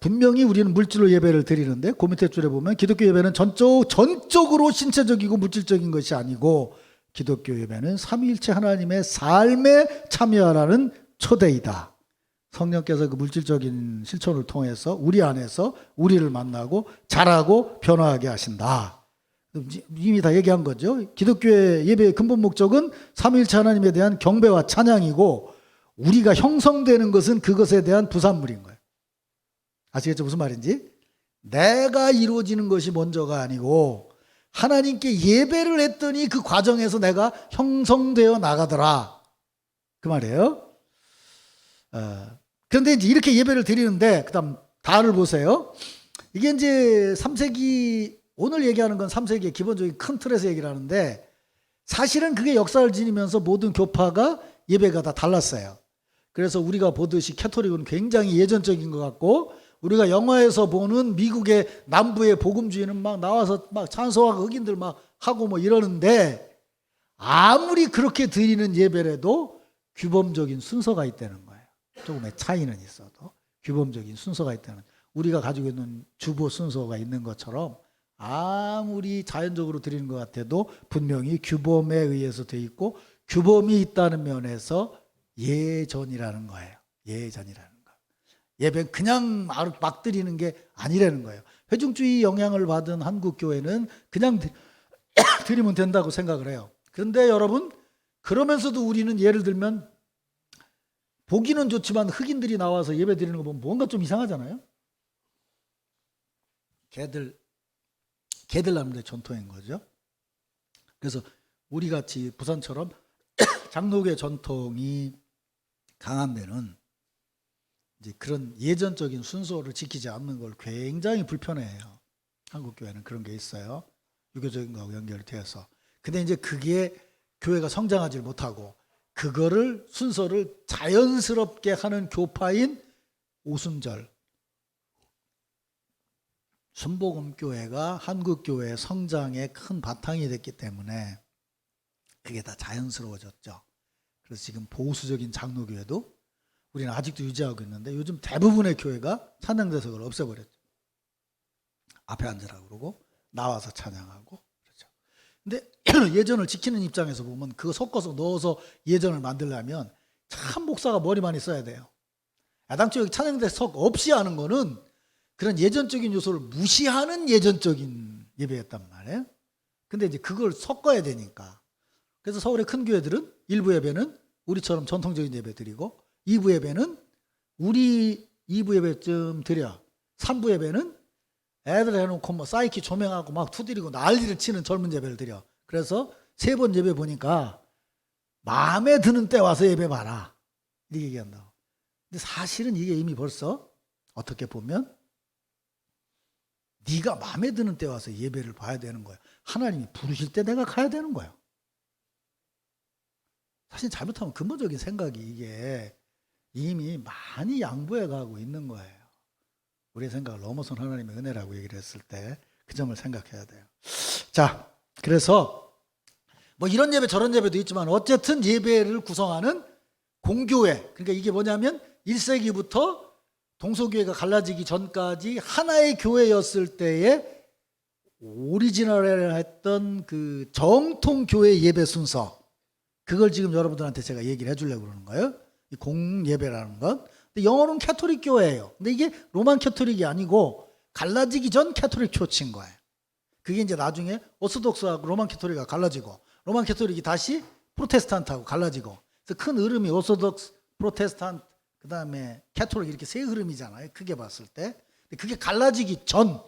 분명히 우리는 물질로 예배를 드리는데 그 밑에 줄에 보면 기독교 예배는 전적으로 신체적이고 물질적인 것이 아니고 기독교 예배는 삼위일체 하나님의 삶에 참여하라는 초대이다. 성령께서 그 물질적인 실천을 통해서 우리 안에서 우리를 만나고 자라고 변화하게 하신다. 이미 다 얘기한 거죠. 기독교의 예배의 근본 목적은 삼위일체 하나님에 대한 경배와 찬양이고 우리가 형성되는 것은 그것에 대한 부산물인 거예요. 아시겠죠? 무슨 말인지? 내가 이루어지는 것이 먼저가 아니고 하나님께 예배를 했더니 그 과정에서 내가 형성되어 나가더라. 그 말이에요. 그런데 이제 이렇게 예배를 드리는데 그다음 다를 보세요. 이게 이제 3세기, 오늘 얘기하는 건 3세기의 기본적인 큰 틀에서 얘기를 하는데, 사실은 그게 역사를 지니면서 모든 교파가 예배가 다 달랐어요. 그래서 우리가 보듯이 캐토릭은 굉장히 예전적인 것 같고, 우리가 영화에서 보는 미국의 남부의 복음주의는 막 나와서 막 찬송하고 흑인들 막 하고 뭐 이러는데, 아무리 그렇게 드리는 예배라도 규범적인 순서가 있다는 거예요. 조금의 차이는 있어도 규범적인 순서가 있다는, 우리가 가지고 있는 주보 순서가 있는 것처럼 아무리 자연적으로 드리는 것 같아도 분명히 규범에 의해서 돼 있고, 규범이 있다는 면에서 예전이라는 거예요. 예전이라는 거. 예배 그냥 막 드리는 게 아니라는 거예요. 회중주의 영향을 받은 한국 교회는 그냥 드리면 된다고 생각을 해요. 그런데 여러분, 그러면서도 우리는 예를 들면 보기는 좋지만 흑인들이 나와서 예배 드리는 거 보면 뭔가 좀 이상하잖아요. 걔들 나름대로 전통인 거죠. 그래서 우리 같이 부산처럼 장로교 전통이 강한 데는 이제 그런 예전적인 순서를 지키지 않는 걸 굉장히 불편해해요. 한국 교회는 그런 게 있어요. 유교적인 거하고 연결돼서. 근데 이제 그게 교회가 성장하지 못하고 그거를 순서를 자연스럽게 하는 교파인 오순절, 순복음교회가 한국교회의 성장의 큰 바탕이 됐기 때문에 그게 다 자연스러워졌죠. 그래서 지금 보수적인 장로교회도 우리는 아직도 유지하고 있는데, 요즘 대부분의 교회가 찬양대석을 없애버렸죠. 앞에 앉으라고 그러고 나와서 찬양하고 그렇죠. 근데 예전을 지키는 입장에서 보면 그거 섞어서 넣어서 예전을 만들려면 참 목사가 머리 많이 써야 돼요. 야당쪽 찬양대석 없이 하는 거는 그런 예전적인 요소를 무시하는 예전적인 예배였단 말이에요. 근데 이제 그걸 섞어야 되니까. 그래서 서울의 큰 교회들은 일부 예배는 우리처럼 전통적인 예배 드리고, 2부 예배는 우리 2부 예배쯤 드려, 3부 예배는 애들 해놓고 뭐 사이키 조명하고 막 투드리고 난리를 치는 젊은 예배를 드려. 그래서 3번 예배 보니까 마음에 드는 때 와서 예배 봐라, 이렇게 얘기한다고. 근데 사실은 이게 이미 벌써 어떻게 보면 네가 마음에 드는 때 와서 예배를 봐야 되는 거예요. 하나님이 부르실 때 내가 가야 되는 거예요. 사실 잘못하면 근본적인 생각이 이게 이미 많이 양보해 가고 있는 거예요. 우리의 생각을 넘어선 하나님의 은혜라고 얘기를 했을 때 그 점을 생각해야 돼요. 자, 그래서 뭐 이런 예배 저런 예배도 있지만 어쨌든 예배를 구성하는 공교회, 그러니까 이게 뭐냐면 1세기부터 동서교회가 갈라지기 전까지 하나의 교회였을 때에 오리지널을 했던 그 정통교회 예배 순서, 그걸 지금 여러분들한테 제가 얘기를 해주려고 그러는 거예요. 이 공예배라는 건. 근데 영어로는 캐토릭 교회예요. 근데 이게 로만 캐토릭이 아니고 갈라지기 전 캐토릭 초치인 거예요. 그게 이제 나중에 오소독스하고 로만 캐토릭이 갈라지고, 로만 캐토릭이 다시 프로테스탄트하고 갈라지고, 그래서 큰 흐름이 오소독스, 프로테스탄트, 그 다음에 캐토릭, 이렇게 세 흐름이잖아요. 크게 봤을 때. 근데 그게 갈라지기 전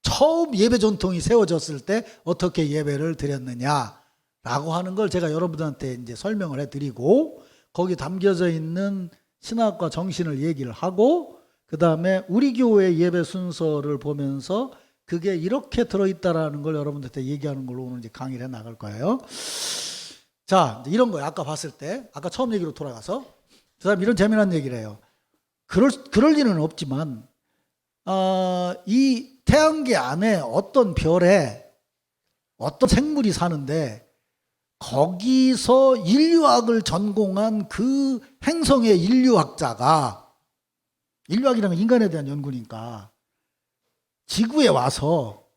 처음 예배 전통이 세워졌을 때 어떻게 예배를 드렸느냐라고 하는 걸 제가 여러분들한테 이제 설명을 해드리고, 거기 담겨져 있는 신학과 정신을 얘기를 하고, 그 다음에 우리 교회 예배 순서를 보면서 그게 이렇게 들어있다라는 걸 여러분들한테 얘기하는 걸로 오늘 이제 강의를 해 나갈 거예요. 자, 이런 거예요. 아까 봤을 때, 아까 처음 얘기로 돌아가서, 그 다음 이런 재미난 얘기를 해요. 그럴 리는 없지만, 이 태양계 안에 어떤 별에 어떤 생물이 사는데, 거기서 인류학을 전공한 그 행성의 인류학자가, 인류학이라는 건 인간에 대한 연구니까, 지구에 와서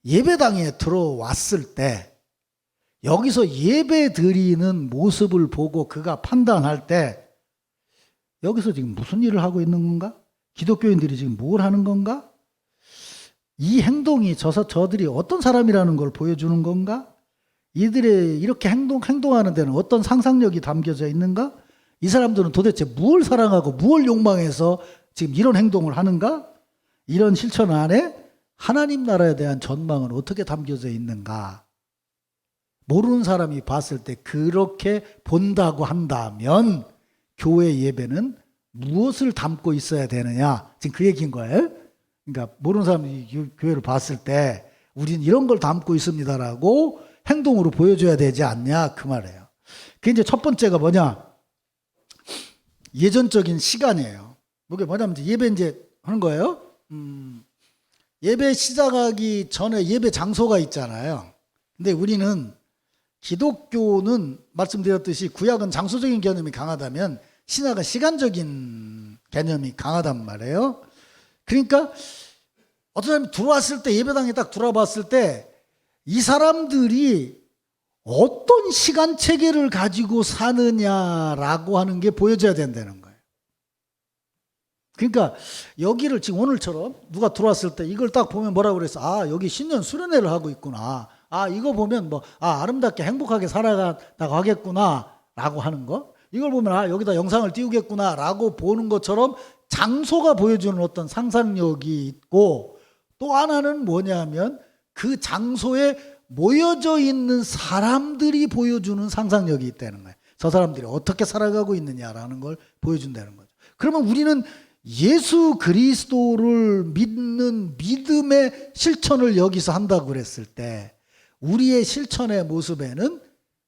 예배당에 들어왔을 때 여기서 예배 드리는 모습을 보고 그가 판단할 때, 여기서 지금 무슨 일을 하고 있는 건가? 기독교인들이 지금 뭘 하는 건가? 이 행동이 저들이 어떤 사람이라는 걸 보여주는 건가? 이들의 이렇게 행동하는 데는 어떤 상상력이 담겨져 있는가? 이 사람들은 도대체 무엇을 사랑하고 무엇을 욕망해서 지금 이런 행동을 하는가? 이런 실천 안에 하나님 나라에 대한 전망은 어떻게 담겨져 있는가? 모르는 사람이 봤을 때 그렇게 본다고 한다면 교회 예배는 무엇을 담고 있어야 되느냐? 지금 그 얘기인 거예요. 그러니까 모르는 사람이 이 교회를 봤을 때 우리는 이런 걸 담고 있습니다라고 행동으로 보여줘야 되지 않냐 그 말이에요. 그게 이제 첫 번째가 뭐냐? 예전적인 시간이에요. 그게 뭐냐면 이제 예배 이제 하는 거예요. 예배 시작하기 전에 예배 장소가 있잖아요. 근데 우리는 기독교는 말씀드렸듯이 구약은 장소적인 개념이 강하다면 신약은 시간적인 개념이 강하단 말이에요. 그러니까 어떤 사람이 들어왔을 때 예배당에 딱 들어봤을 때 이 사람들이 어떤 시간 체계를 가지고 사느냐라고 하는 게 보여져야 된다는 거예요. 그러니까 여기를 지금 오늘처럼 누가 들어왔을 때 이걸 딱 보면 뭐라고 그랬어? 아, 여기 신년 수련회를 하고 있구나. 아, 이거 보면 뭐, 아, 아름답게 행복하게 살아간다고 하겠구나. 라고 하는 거. 이걸 보면, 아, 여기다 영상을 띄우겠구나. 라고 보는 것처럼 장소가 보여주는 어떤 상상력이 있고 또 하나는 뭐냐면 그 장소에 모여져 있는 사람들이 보여주는 상상력이 있다는 거예요. 저 사람들이 어떻게 살아가고 있느냐라는 걸 보여준다는 거죠. 그러면 우리는 예수 그리스도를 믿는 믿음의 실천을 여기서 한다고 그랬을 때 우리의 실천의 모습에는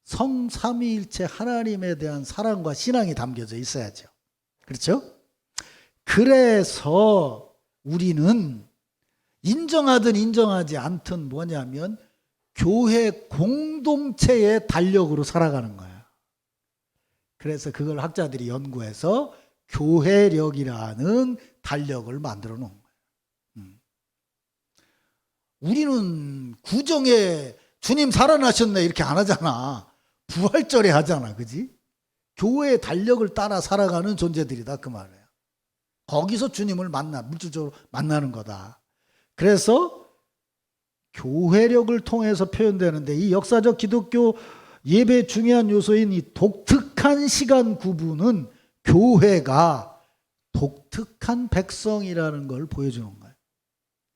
성삼위일체 하나님에 대한 사랑과 신앙이 담겨져 있어야죠. 그렇죠? 그래서 우리는 인정하든 인정하지 않든 뭐냐면 교회 공동체의 달력으로 살아가는 거예요. 그래서 그걸 학자들이 연구해서 교회력이라는 달력을 만들어 놓은 거예요. 우리는 구정에 주님 살아나셨네 이렇게 안 하잖아. 부활절에 하잖아. 그지? 교회의 달력을 따라 살아가는 존재들이다 그 말이에요. 거기서 주님을 물질적으로 만나는 거다. 그래서 교회력을 통해서 표현되는데 이 역사적 기독교 예배의 중요한 요소인 이 독특한 시간 구분은 교회가 독특한 백성이라는 걸 보여주는 거예요.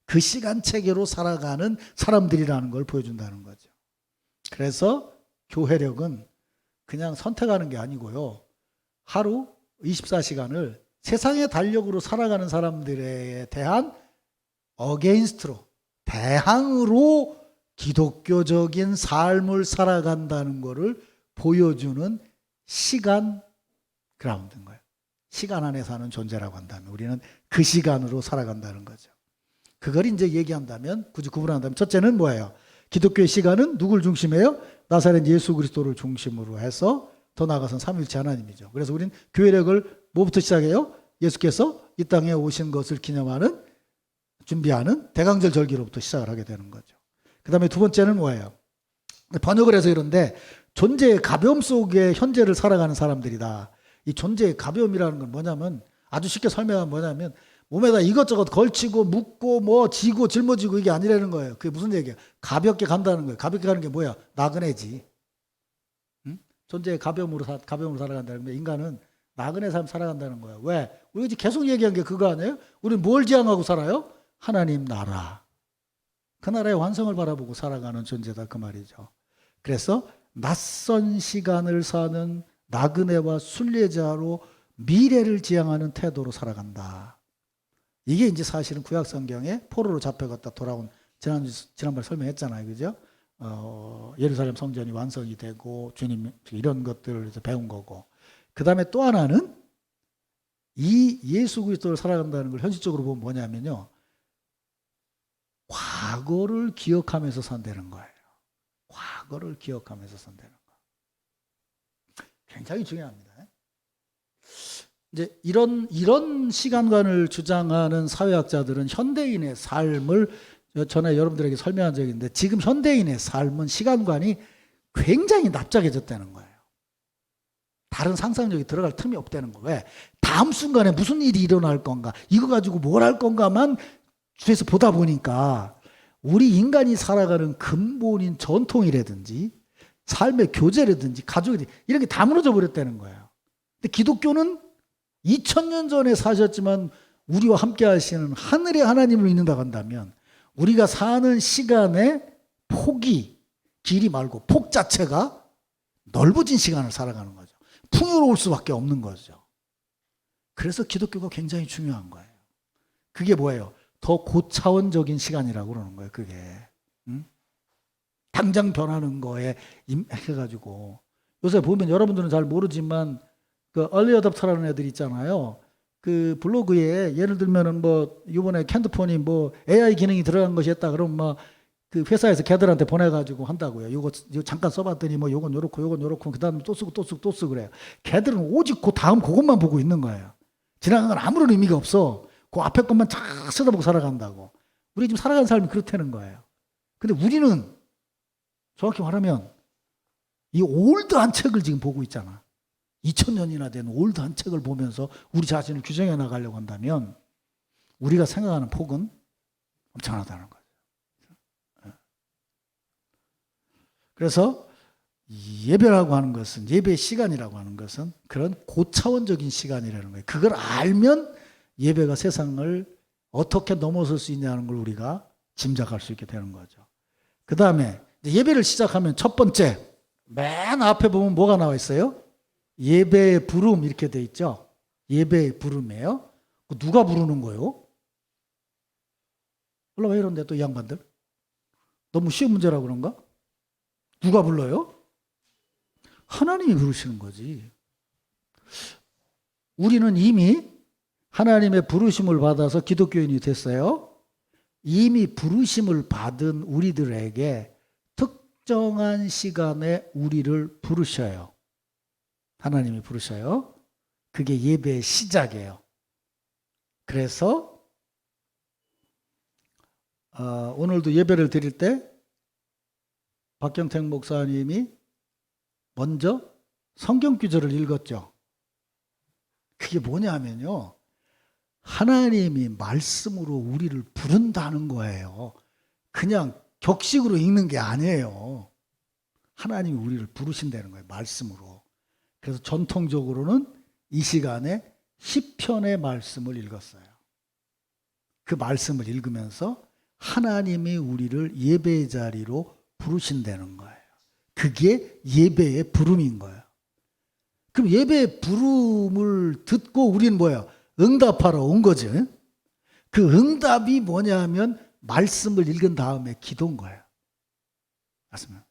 그 시간 체계로 살아가는 사람들이라는 걸 보여준다는 거죠. 그래서 교회력은 그냥 선택하는 게 아니고요. 하루 24시간을 세상의 달력으로 살아가는 사람들에 대한 어게인스트로 대항으로 기독교적인 삶을 살아간다는 것을 보여주는 시간 그라운드인 거예요. 시간 안에 사는 존재라고 한다면 우리는 그 시간으로 살아간다는 거죠. 그걸 이제 얘기한다면 굳이 구분한다면 첫째는 뭐예요? 기독교의 시간은 누굴 중심이에요? 나사렛 예수 그리스도를 중심으로 해서 더 나아가서는 삼위일체 하나님이죠. 그래서 우리는 교회력을 뭐부터 시작해요? 예수께서 이 땅에 오신 것을 기념하는 준비하는 대강절 절기로부터 시작을 하게 되는 거죠. 그 다음에 두 번째는 뭐예요? 번역을 해서 이런데 존재의 가벼움 속에 현재를 살아가는 사람들이다. 이 존재의 가벼움이라는 건 뭐냐면 아주 쉽게 설명하면 뭐냐면 몸에다 이것저것 걸치고 묶고 뭐 지고 짊어지고 이게 아니라는 거예요. 그게 무슨 얘기야? 가볍게 간다는 거예요. 가볍게 가는 게 뭐야? 나그네지. 응? 존재의 가벼움으로 살아간다는 거예요. 인간은 나그네 삶 살아간다는 거예요. 왜? 우리가 계속 얘기한 게 그거 아니에요? 우리는 뭘 지향하고 살아요? 하나님 나라. 그 나라의 완성을 바라보고 살아가는 존재다 그 말이죠. 그래서 낯선 시간을 사는 나그네와 순례자로 미래를 지향하는 태도로 살아간다. 이게 이제 사실은 구약 성경에 포로로 잡혀갔다 돌아온 지난번에 설명했잖아요. 그죠? 예루살렘 성전이 완성이 되고 주님 이런 것들을 배운 거고. 그 다음에 또 하나는 이 예수 그리스도를 살아간다는 걸 현실적으로 보면 뭐냐면요. 과거를 기억하면서 산다는 거예요. 과거를 기억하면서 산다는 거. 굉장히 중요합니다. 이제 이런 시간관을 주장하는 사회학자들은 현대인의 삶을 전에 여러분들에게 설명한 적이 있는데 지금 현대인의 삶은 시간관이 굉장히 납작해졌다는 거예요. 다른 상상력이 들어갈 틈이 없다는 거예요. 왜? 다음 순간에 무슨 일이 일어날 건가? 이거 가지고 뭘 할 건가만 주에서 보다 보니까 우리 인간이 살아가는 근본인 전통이라든지 삶의 교제라든지 가족이라든지 이런 게 다 무너져 버렸다는 거예요. 근데 기독교는 2000년 전에 사셨지만 우리와 함께 하시는 하늘의 하나님을 믿는다고 한다면 우리가 사는 시간의 폭이 길이 말고 폭 자체가 넓어진 시간을 살아가는 거죠. 풍요로울 수밖에 없는 거죠. 그래서 기독교가 굉장히 중요한 거예요. 그게 뭐예요? 더 고차원적인 시간이라고 그러는 거예요. 그게. 응? 당장 변하는 거에 해가지고. 요새 보면 여러분들은 잘 모르지만 그 얼리 어답터라는 애들 있잖아요. 그 블로그에 예를 들면은 뭐 이번에 캔드폰이 뭐 AI 기능이 들어간 것이 있다 그러면 막 그 회사에서 걔들한테 보내가지고 한다고요. 이거 잠깐 써봤더니 뭐 요건 요렇고 그다음에 또 쓰고 그래요. 걔들은 오직 그 다음 그것만 보고 있는 거예요. 지나간 건 아무런 의미가 없어. 그 앞에 것만 쫙 써다보고 살아간다고. 우리 지금 살아가는 삶이 그렇다는 거예요. 근데 우리는 정확히 말하면 이 올드한 책을 지금 보고 있잖아. 2000년이나 된 올드한 책을 보면서 우리 자신을 규정해 나가려고 한다면 우리가 생각하는 폭은 엄청나다는 거예요. 그래서 예배라고 하는 것은, 예배 시간이라고 하는 것은 그런 고차원적인 시간이라는 거예요. 그걸 알면 예배가 세상을 어떻게 넘어설 수 있냐는 걸 우리가 짐작할 수 있게 되는 거죠. 그 다음에 예배를 시작하면 첫 번째, 맨 앞에 보면 뭐가 나와 있어요? 예배의 부름 이렇게 돼 있죠. 예배의 부름이에요. 누가 부르는 거예요? 몰라, 왜 이런데 또 이 양반들? 너무 쉬운 문제라고 그런가? 누가 불러요? 하나님이 부르시는 거지. 우리는 이미 하나님의 부르심을 받아서 기독교인이 됐어요. 이미 부르심을 받은 우리들에게 특정한 시간에 우리를 부르셔요. 하나님이 부르셔요. 그게 예배의 시작이에요. 그래서 오늘도 예배를 드릴 때 박경택 목사님이 먼저 성경 구절을 읽었죠. 그게 뭐냐면요. 하나님이 말씀으로 우리를 부른다는 거예요. 그냥 격식으로 읽는 게 아니에요. 하나님이 우리를 부르신다는 거예요. 말씀으로. 그래서 전통적으로는 이 시간에 시편의 말씀을 읽었어요. 그 말씀을 읽으면서 하나님이 우리를 예배의 자리로 부르신다는 거예요. 그게 예배의 부름인 거예요. 그럼 예배의 부름을 듣고 우리는 뭐예요? 응답하러 온 거죠. 그 응답이 뭐냐면 말씀을 읽은 다음에 기도인 거예요. 맞습니다.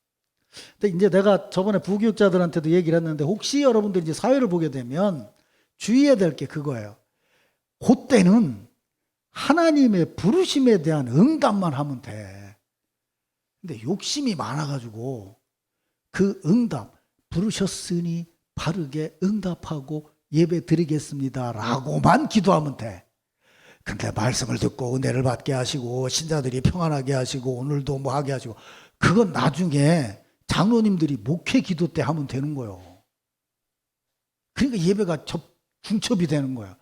근데 이제 내가 저번에 부교육자들한테도 얘기를 했는데 혹시 여러분들이 이제 사회를 보게 되면 주의해야 될 게 그거예요. 그때는 하나님의 부르심에 대한 응답만 하면 돼. 근데 욕심이 많아가지고 그 응답, 부르셨으니 바르게 응답하고 예배 드리겠습니다 라고만 기도하면 돼. 근데 말씀을 듣고 은혜를 받게 하시고 신자들이 평안하게 하시고 오늘도 뭐 하게 하시고 그건 나중에 장로님들이 목회 기도 때 하면 되는 거예요. 그러니까 예배가 중첩이 되는 거야.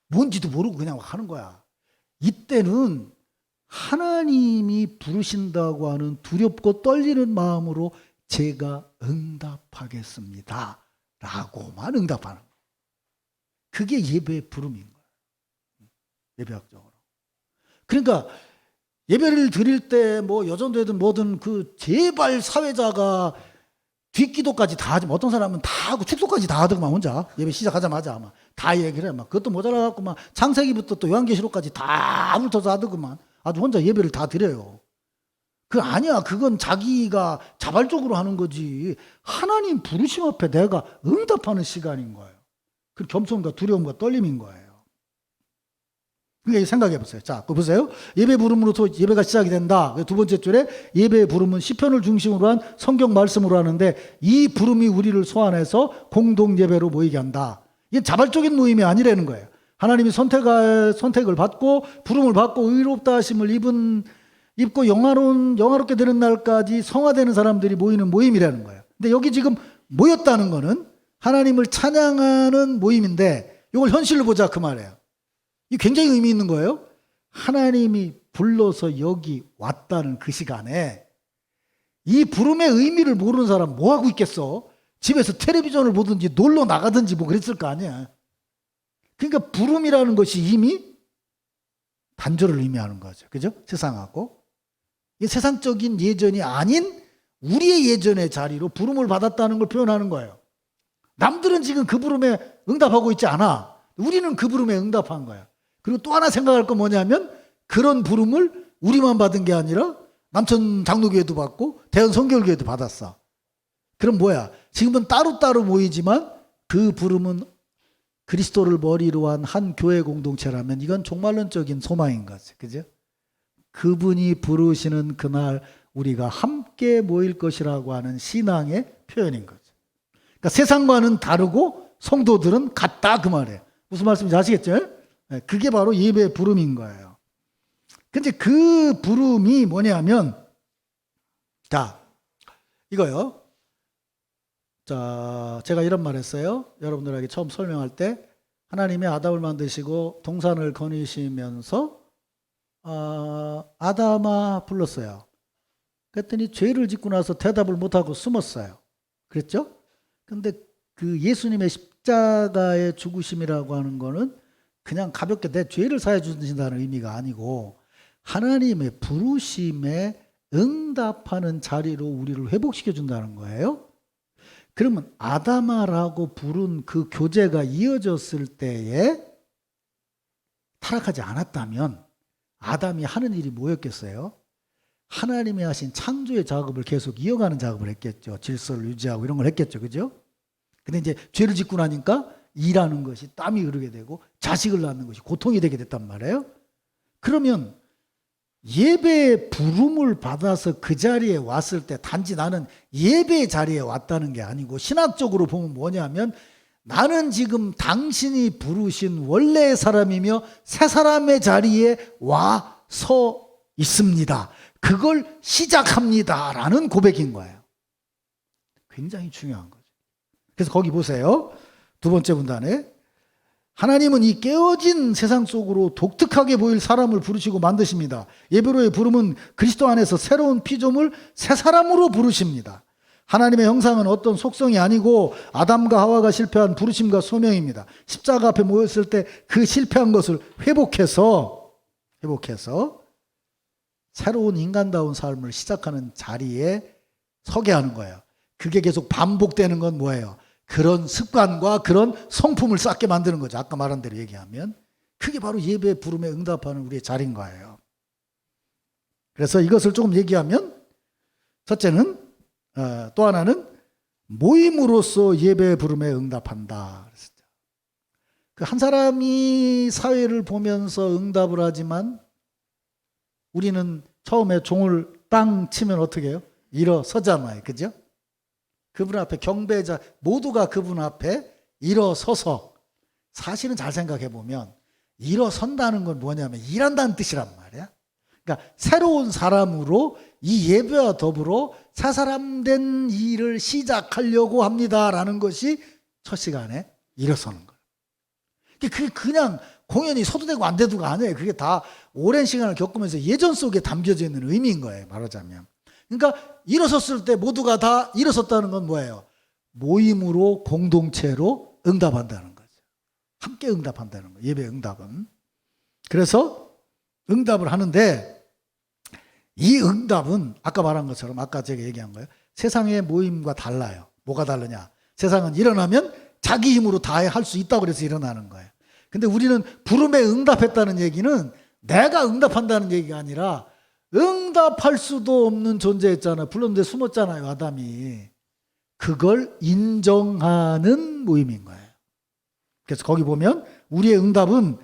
뭔지도 모르고 그냥 하는 거야. 이때는 하나님이 부르신다고 하는 두렵고 떨리는 마음으로 제가 응답하겠습니다 라고만 응답하는 거예요. 그게 예배의 부름인 거예요. 예배학적으로. 그러니까 예배를 드릴 때 뭐 여전되든 뭐든 그 제발 사회자가 뒷기도까지 다 하지. 어떤 사람은 다 하고 축도까지 다 하더만 혼자 예배 시작하자마자 아마 다 얘기를 해. 막 그것도 모자라갖고 막 창세기부터 또 요한계시록까지 다 훑어서 하더구만. 아주 혼자 예배를 다 드려요. 그 아니야. 그건 자기가 자발적으로 하는 거지. 하나님 부르심 앞에 내가 응답하는 시간인 거예요. 그 겸손과 두려움과 떨림인 거예요. 그러니까 생각해 보세요. 자, 그거 보세요. 예배 부름으로부터 예배가 시작이 된다. 두 번째 줄에 예배의 부름은 시편을 중심으로 한 성경 말씀으로 하는데 이 부름이 우리를 소환해서 공동 예배로 모이게 한다. 이게 자발적인 모임이 아니라는 거예요. 하나님이 선택을 받고 부름을 받고 의롭다 하심을 입고 영화롭게 되는 날까지 성화되는 사람들이 모이는 모임이라는 거예요. 근데 여기 지금 모였다는 거는 하나님을 찬양하는 모임인데 이걸 현실로 보자 그 말이에요. 이게 굉장히 의미 있는 거예요. 하나님이 불러서 여기 왔다는 그 시간에 이 부름의 의미를 모르는 사람 뭐 하고 있겠어? 집에서 텔레비전을 보든지 놀러 나가든지 뭐 그랬을 거 아니야. 그러니까 부름이라는 것이 이미 단절을 의미하는 거죠. 그죠? 세상하고. 이게 세상적인 예전이 아닌 우리의 예전의 자리로 부름을 받았다는 걸 표현하는 거예요. 남들은 지금 그 부름에 응답하고 있지 않아. 우리는 그 부름에 응답한 거야. 그리고 또 하나 생각할 건 뭐냐면 그런 부름을 우리만 받은 게 아니라 남천 장로교회도 받고 대현 성결교회도 받았어. 그럼 뭐야? 지금은 따로따로 모이지만 그 부름은 그리스도를 머리로 한 한 교회 공동체라면 이건 종말론적인 소망인 거지. 그죠? 그분이 부르시는 그날 우리가 함께 모일 것이라고 하는 신앙의 표현인 거죠. 그러니까 세상과는 다르고 성도들은 같다 그 말이에요. 무슨 말씀인지 아시겠죠? 그게 바로 예배의 부름인 거예요. 근데 그 부름이 뭐냐면, 자, 이거요. 자, 제가 이런 말 했어요. 여러분들에게 처음 설명할 때, 하나님이 아담을 만드시고 동산을 거니시면서, 아담아 불렀어요. 그랬더니 죄를 짓고 나서 대답을 못하고 숨었어요. 그랬죠? 근데 그 예수님의 십자가의 죽으심이라고 하는 거는 그냥 가볍게 내 죄를 사해 주신다는 의미가 아니고 하나님의 부르심에 응답하는 자리로 우리를 회복시켜 준다는 거예요. 그러면 아담아라고 부른 그 교제가 이어졌을 때에 타락하지 않았다면 아담이 하는 일이 뭐였겠어요? 하나님이 하신 창조의 작업을 계속 이어가는 작업을 했겠죠. 질서를 유지하고 이런 걸 했겠죠. 그죠? 근데 이제 죄를 짓고 나니까 일하는 것이 땀이 흐르게 되고 자식을 낳는 것이 고통이 되게 됐단 말이에요. 그러면 예배의 부름을 받아서 그 자리에 왔을 때 단지 나는 예배의 자리에 왔다는 게 아니고 신학적으로 보면 뭐냐면 나는 지금 당신이 부르신 원래의 사람이며 새 사람의 자리에 와 서 있습니다. 그걸 시작합니다라는 고백인 거예요. 굉장히 중요한 거죠. 그래서 거기 보세요. 두 번째 문단에 하나님은 이 깨어진 세상 속으로 독특하게 보일 사람을 부르시고 만드십니다. 예배로의 부름은 그리스도 안에서 새로운 피조물 새 사람으로 부르십니다. 하나님의 형상은 어떤 속성이 아니고 아담과 하와가 실패한 부르심과 소명입니다. 십자가 앞에 모였을 때 그 실패한 것을 회복해서 새로운 인간다운 삶을 시작하는 자리에 서게 하는 거예요. 그게 계속 반복되는 건 뭐예요? 그런 습관과 그런 성품을 쌓게 만드는 거죠. 아까 말한 대로 얘기하면. 그게 바로 예배의 부름에 응답하는 우리의 자리인 거예요. 그래서 이것을 조금 얘기하면 첫째는 또 하나는 모임으로써 예배의 부름에 응답한다. 그 한 사람이 사회를 보면서 응답을 하지만 우리는 처음에 종을 땅 치면 어떻게 해요? 일어서잖아요. 그죠? 그분 앞에 경배자 모두가 그분 앞에 일어서서 사실은 잘 생각해 보면 일어선다는 건 뭐냐면 일한다는 뜻이란 말이야. 그러니까 새로운 사람으로 이 예배와 더불어 새 사람 된 일을 시작하려고 합니다라는 것이 첫 시간에 일어서는 거예요. 그게 그냥 공연이 서도되고 안 돼도가 아니에요. 그게 다 오랜 시간을 겪으면서 예전 속에 담겨져 있는 의미인 거예요. 말하자면. 그러니까 일어섰을 때 모두가 다 일어섰다는 건 뭐예요? 모임으로 공동체로 응답한다는 거죠. 함께 응답한다는 거예요. 예배 응답은. 그래서 응답을 하는데 이 응답은 아까 말한 것처럼 아까 제가 얘기한 거예요. 세상의 모임과 달라요. 뭐가 다르냐? 세상은 일어나면 자기 힘으로 다 할 수 있다고 그래서 일어나는 거예요. 근데 우리는 부름에 응답했다는 얘기는 내가 응답한다는 얘기가 아니라 응답할 수도 없는 존재였잖아요. 불렀는데 숨었잖아요. 아담이. 그걸 인정하는 모임인 거예요. 그래서 거기 보면 우리의 응답은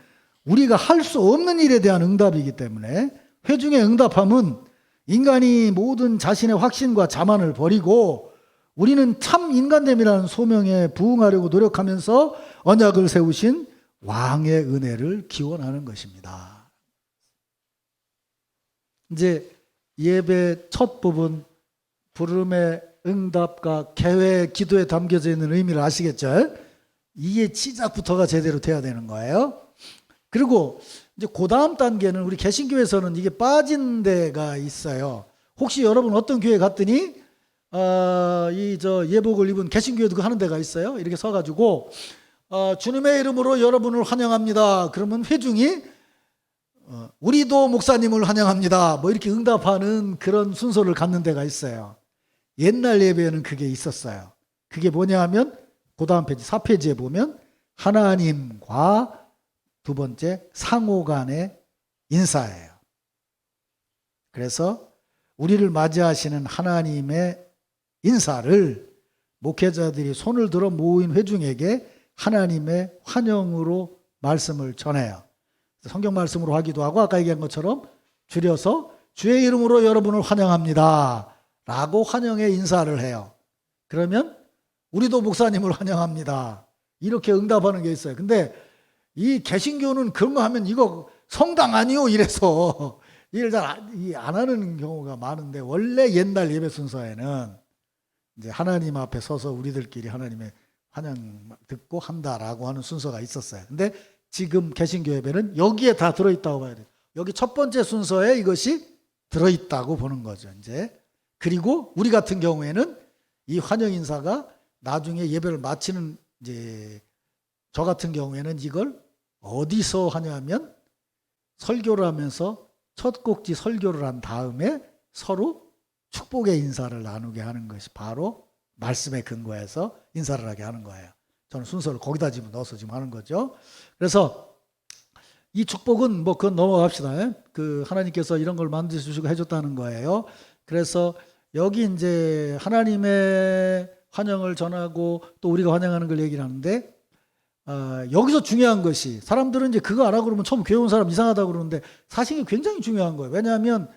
우리가 할 수 없는 일에 대한 응답이기 때문에 회중의 응답함은 인간이 모든 자신의 확신과 자만을 버리고 우리는 참 인간됨이라는 소명에 부응하려고 노력하면서 언약을 세우신 왕의 은혜를 기원하는 것입니다. 이제 예배 첫 부분 부름의 응답과 계획, 기도에 담겨져 있는 의미를 아시겠죠? 이게 시작부터가 제대로 돼야 되는 거예요. 그리고 이제 그 다음 단계는 우리 개신교에서는 이게 빠진 데가 있어요. 혹시 여러분 어떤 교회 갔더니 예복을 입은 개신교회도 하는 데가 있어요. 이렇게 서가지고 주님의 이름으로 여러분을 환영합니다. 그러면 회중이 우리도 목사님을 환영합니다. 뭐 이렇게 응답하는 그런 순서를 갖는 데가 있어요. 옛날 예배에는 그게 있었어요. 그게 뭐냐 하면 그 다음 페이지 4페이지에 보면 하나님과 두 번째 상호 간의 인사예요. 그래서 우리를 맞이하시는 하나님의 인사를 목회자들이 손을 들어 모인 회중에게 하나님의 환영으로 말씀을 전해요. 성경 말씀으로 하기도 하고 아까 얘기한 것처럼 줄여서 주의 이름으로 여러분을 환영합니다 라고 환영의 인사를 해요. 그러면 우리도 목사님을 환영합니다 이렇게 응답하는 게 있어요. 근데 이 개신교는 그런 거 하면 이거 성당 아니요 이래서 일을 잘 안 하는 경우가 많은데, 원래 옛날 예배 순서에는 이제 하나님 앞에 서서 우리들끼리 하나님의 환영 듣고 한다라고 하는 순서가 있었어요. 근데 지금 개신교 예배는 여기에 다 들어있다고 봐야 돼요. 여기 첫 번째 순서에 이것이 들어있다고 보는 거죠, 이제. 그리고 우리 같은 경우에는 이 환영 인사가 나중에 예배를 마치는, 이제 저 같은 경우에는 이걸 어디서 하냐면 설교를 하면서 첫 곡지 설교를 한 다음에 서로 축복의 인사를 나누게 하는 것이 바로 말씀에 근거해서 인사를 하게 하는 거예요. 저는 순서를 거기다 지금 넣어서 지금 하는 거죠. 그래서 이 축복은 뭐 그건 넘어갑시다. 그 하나님께서 이런 걸 만들어 주시고 해줬다는 거예요. 그래서 여기 이제 하나님의 환영을 전하고 또 우리가 환영하는 걸 얘기를 하는데, 여기서 중요한 것이, 사람들은 이제 그거 안 하고 그러면 처음 교회 온 사람 이상하다고 그러는데 사실 이게 굉장히 중요한 거예요. 왜냐하면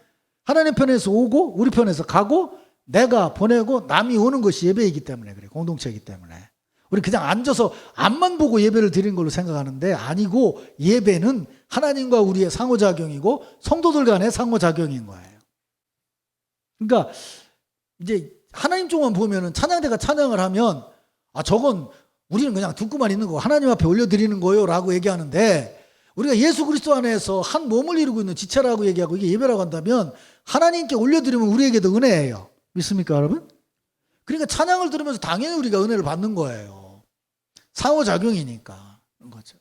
하나님 편에서 오고 우리 편에서 가고 내가 보내고 남이 오는 것이 예배이기 때문에 그래요. 공동체이기 때문에. 우리 그냥 앉아서 앞만 보고 예배를 드리는 걸로 생각하는데 아니고, 예배는 하나님과 우리의 상호작용이고 성도들 간의 상호작용인 거예요. 그러니까 이제 하나님 쪽만 보면은 찬양대가 찬양을 하면 저건 우리는 그냥 듣고만 있는 거, 하나님 앞에 올려드리는 거요 라고 얘기하는데, 우리가 예수 그리스도 안에서 한 몸을 이루고 있는 지체라고 얘기하고 이게 예배라고 한다면 하나님께 올려드리면 우리에게도 은혜예요. 믿습니까 여러분? 그러니까 찬양을 들으면서 당연히 우리가 은혜를 받는 거예요. 상호작용이니까. 거죠.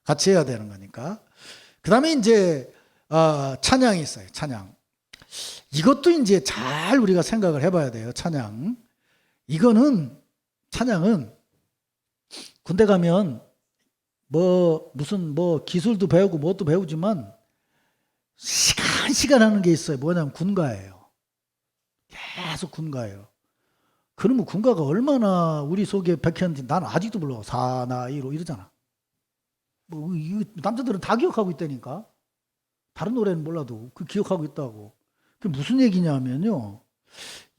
같이 해야 되는 거니까. 그 다음에 이제 찬양이 있어요. 찬양. 이것도 이제 잘 우리가 생각을 해봐야 돼요. 찬양. 찬양은 군대 가면 무슨 기술도 배우고 뭣도 배우지만 시간 하는 게 있어요. 뭐냐면 군가예요. 계속 군가예요. 그러면 군가가 얼마나 우리 속에 박혔는지 난 아직도 몰라. 사나이로 이러잖아. 남자들은 다 기억하고 있다니까. 다른 노래는 몰라도 그 기억하고 있다고. 그게 무슨 얘기냐면요,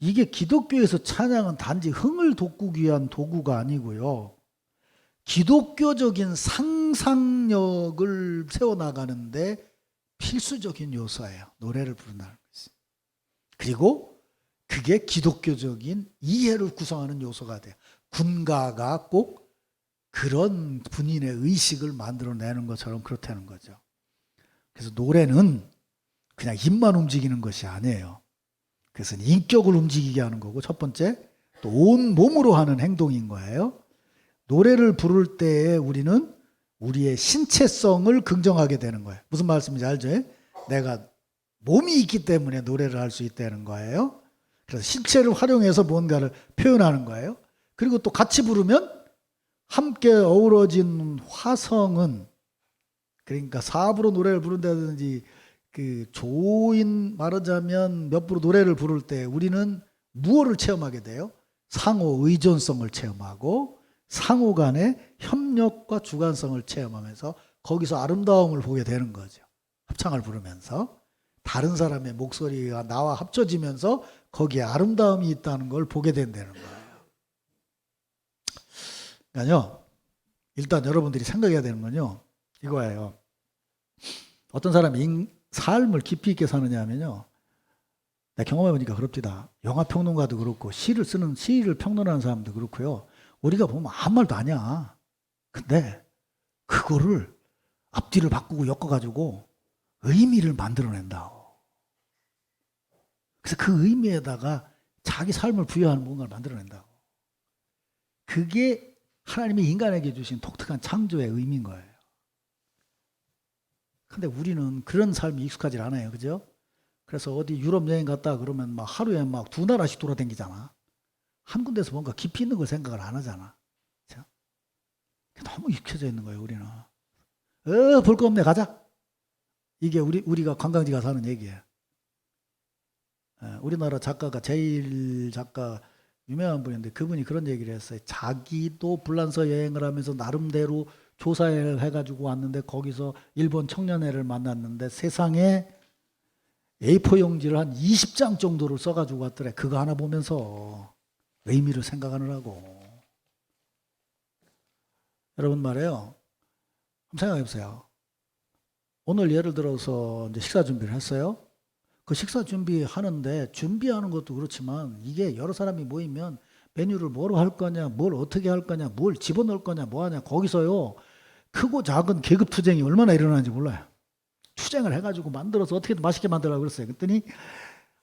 이게 기독교에서 찬양은 단지 흥을 돋구기 위한 도구가 아니고요, 기독교적인 상상력을 세워나가는데 필수적인 요소예요. 노래를 부른다는 것이. 그리고 그게 기독교적인 이해를 구성하는 요소가 돼요. 군가가 꼭 그런 본인의 의식을 만들어내는 것처럼 그렇다는 거죠. 그래서 노래는 그냥 입만 움직이는 것이 아니에요. 그래서 인격을 움직이게 하는 거고, 첫 번째 또 온 몸으로 하는 행동인 거예요. 노래를 부를 때에 우리는 우리의 신체성을 긍정하게 되는 거예요. 무슨 말씀인지 알죠? 내가 몸이 있기 때문에 노래를 할 수 있다는 거예요. 그래서 신체를 활용해서 뭔가를 표현하는 거예요. 그리고 또 같이 부르면 함께 어우러진 화성은, 그러니까 사부로 노래를 부른다든지 그 조인 말하자면 몇 부로 노래를 부를 때 우리는 무엇을 체험하게 돼요? 상호 의존성을 체험하고 상호 간의 협력과 주관성을 체험하면서 거기서 아름다움을 보게 되는 거죠. 합창을 부르면서 다른 사람의 목소리가 나와 합쳐지면서 거기에 아름다움이 있다는 걸 보게 된다는 거예요. 그러니까요, 일단 여러분들이 생각해야 되는 건요, 이거예요. 어떤 사람이 삶을 깊이 있게 사느냐 하면요, 내가 경험해보니까 그렇습니다. 영화평론가도 그렇고 시를 평론하는 사람도 그렇고요, 우리가 보면 아무 말도 아니야. 근데 그거를 앞뒤를 바꾸고 엮어가지고 의미를 만들어낸다고. 그래서 그 의미에다가 자기 삶을 부여하는 뭔가를 만들어낸다고. 그게 하나님이 인간에게 주신 독특한 창조의 의미인 거예요. 근데 우리는 그런 삶이 익숙하지 않아요. 그죠? 그래서 어디 유럽 여행 갔다 그러면 막 하루에 막 2나라씩 돌아다니잖아. 한 군데서 뭔가 깊이 있는 걸 생각을 안 하잖아. 그렇죠? 너무 익혀져 있는 거예요, 우리는. 볼 거 없네, 가자. 이게 우리가 관광지 가서 하는 얘기예요. 우리나라 작가가 제일 작가 유명한 분인데 그분이 그런 얘기를 했어요. 자기도 불란서 여행을 하면서 나름대로 조사를 해가지고 왔는데 거기서 일본 청년회를 만났는데 세상에 A4 용지를 한 20장 정도를 써가지고 왔더래. 그거 하나 보면서 의미를 생각하느라고. 여러분 말이에요. 한번 생각해 보세요. 오늘 예를 들어서 이제 식사 준비를 했어요. 그 식사 준비하는데 준비하는 것도 그렇지만 이게 여러 사람이 모이면 메뉴를 뭐로 할 거냐, 뭘 어떻게 할 거냐, 뭘 집어넣을 거냐, 뭐 하냐. 거기서요. 크고 작은 계급 투쟁이 얼마나 일어나는지 몰라요. 투쟁을 해가지고 만들어서 어떻게든 맛있게 만들라고 그랬어요. 그랬더니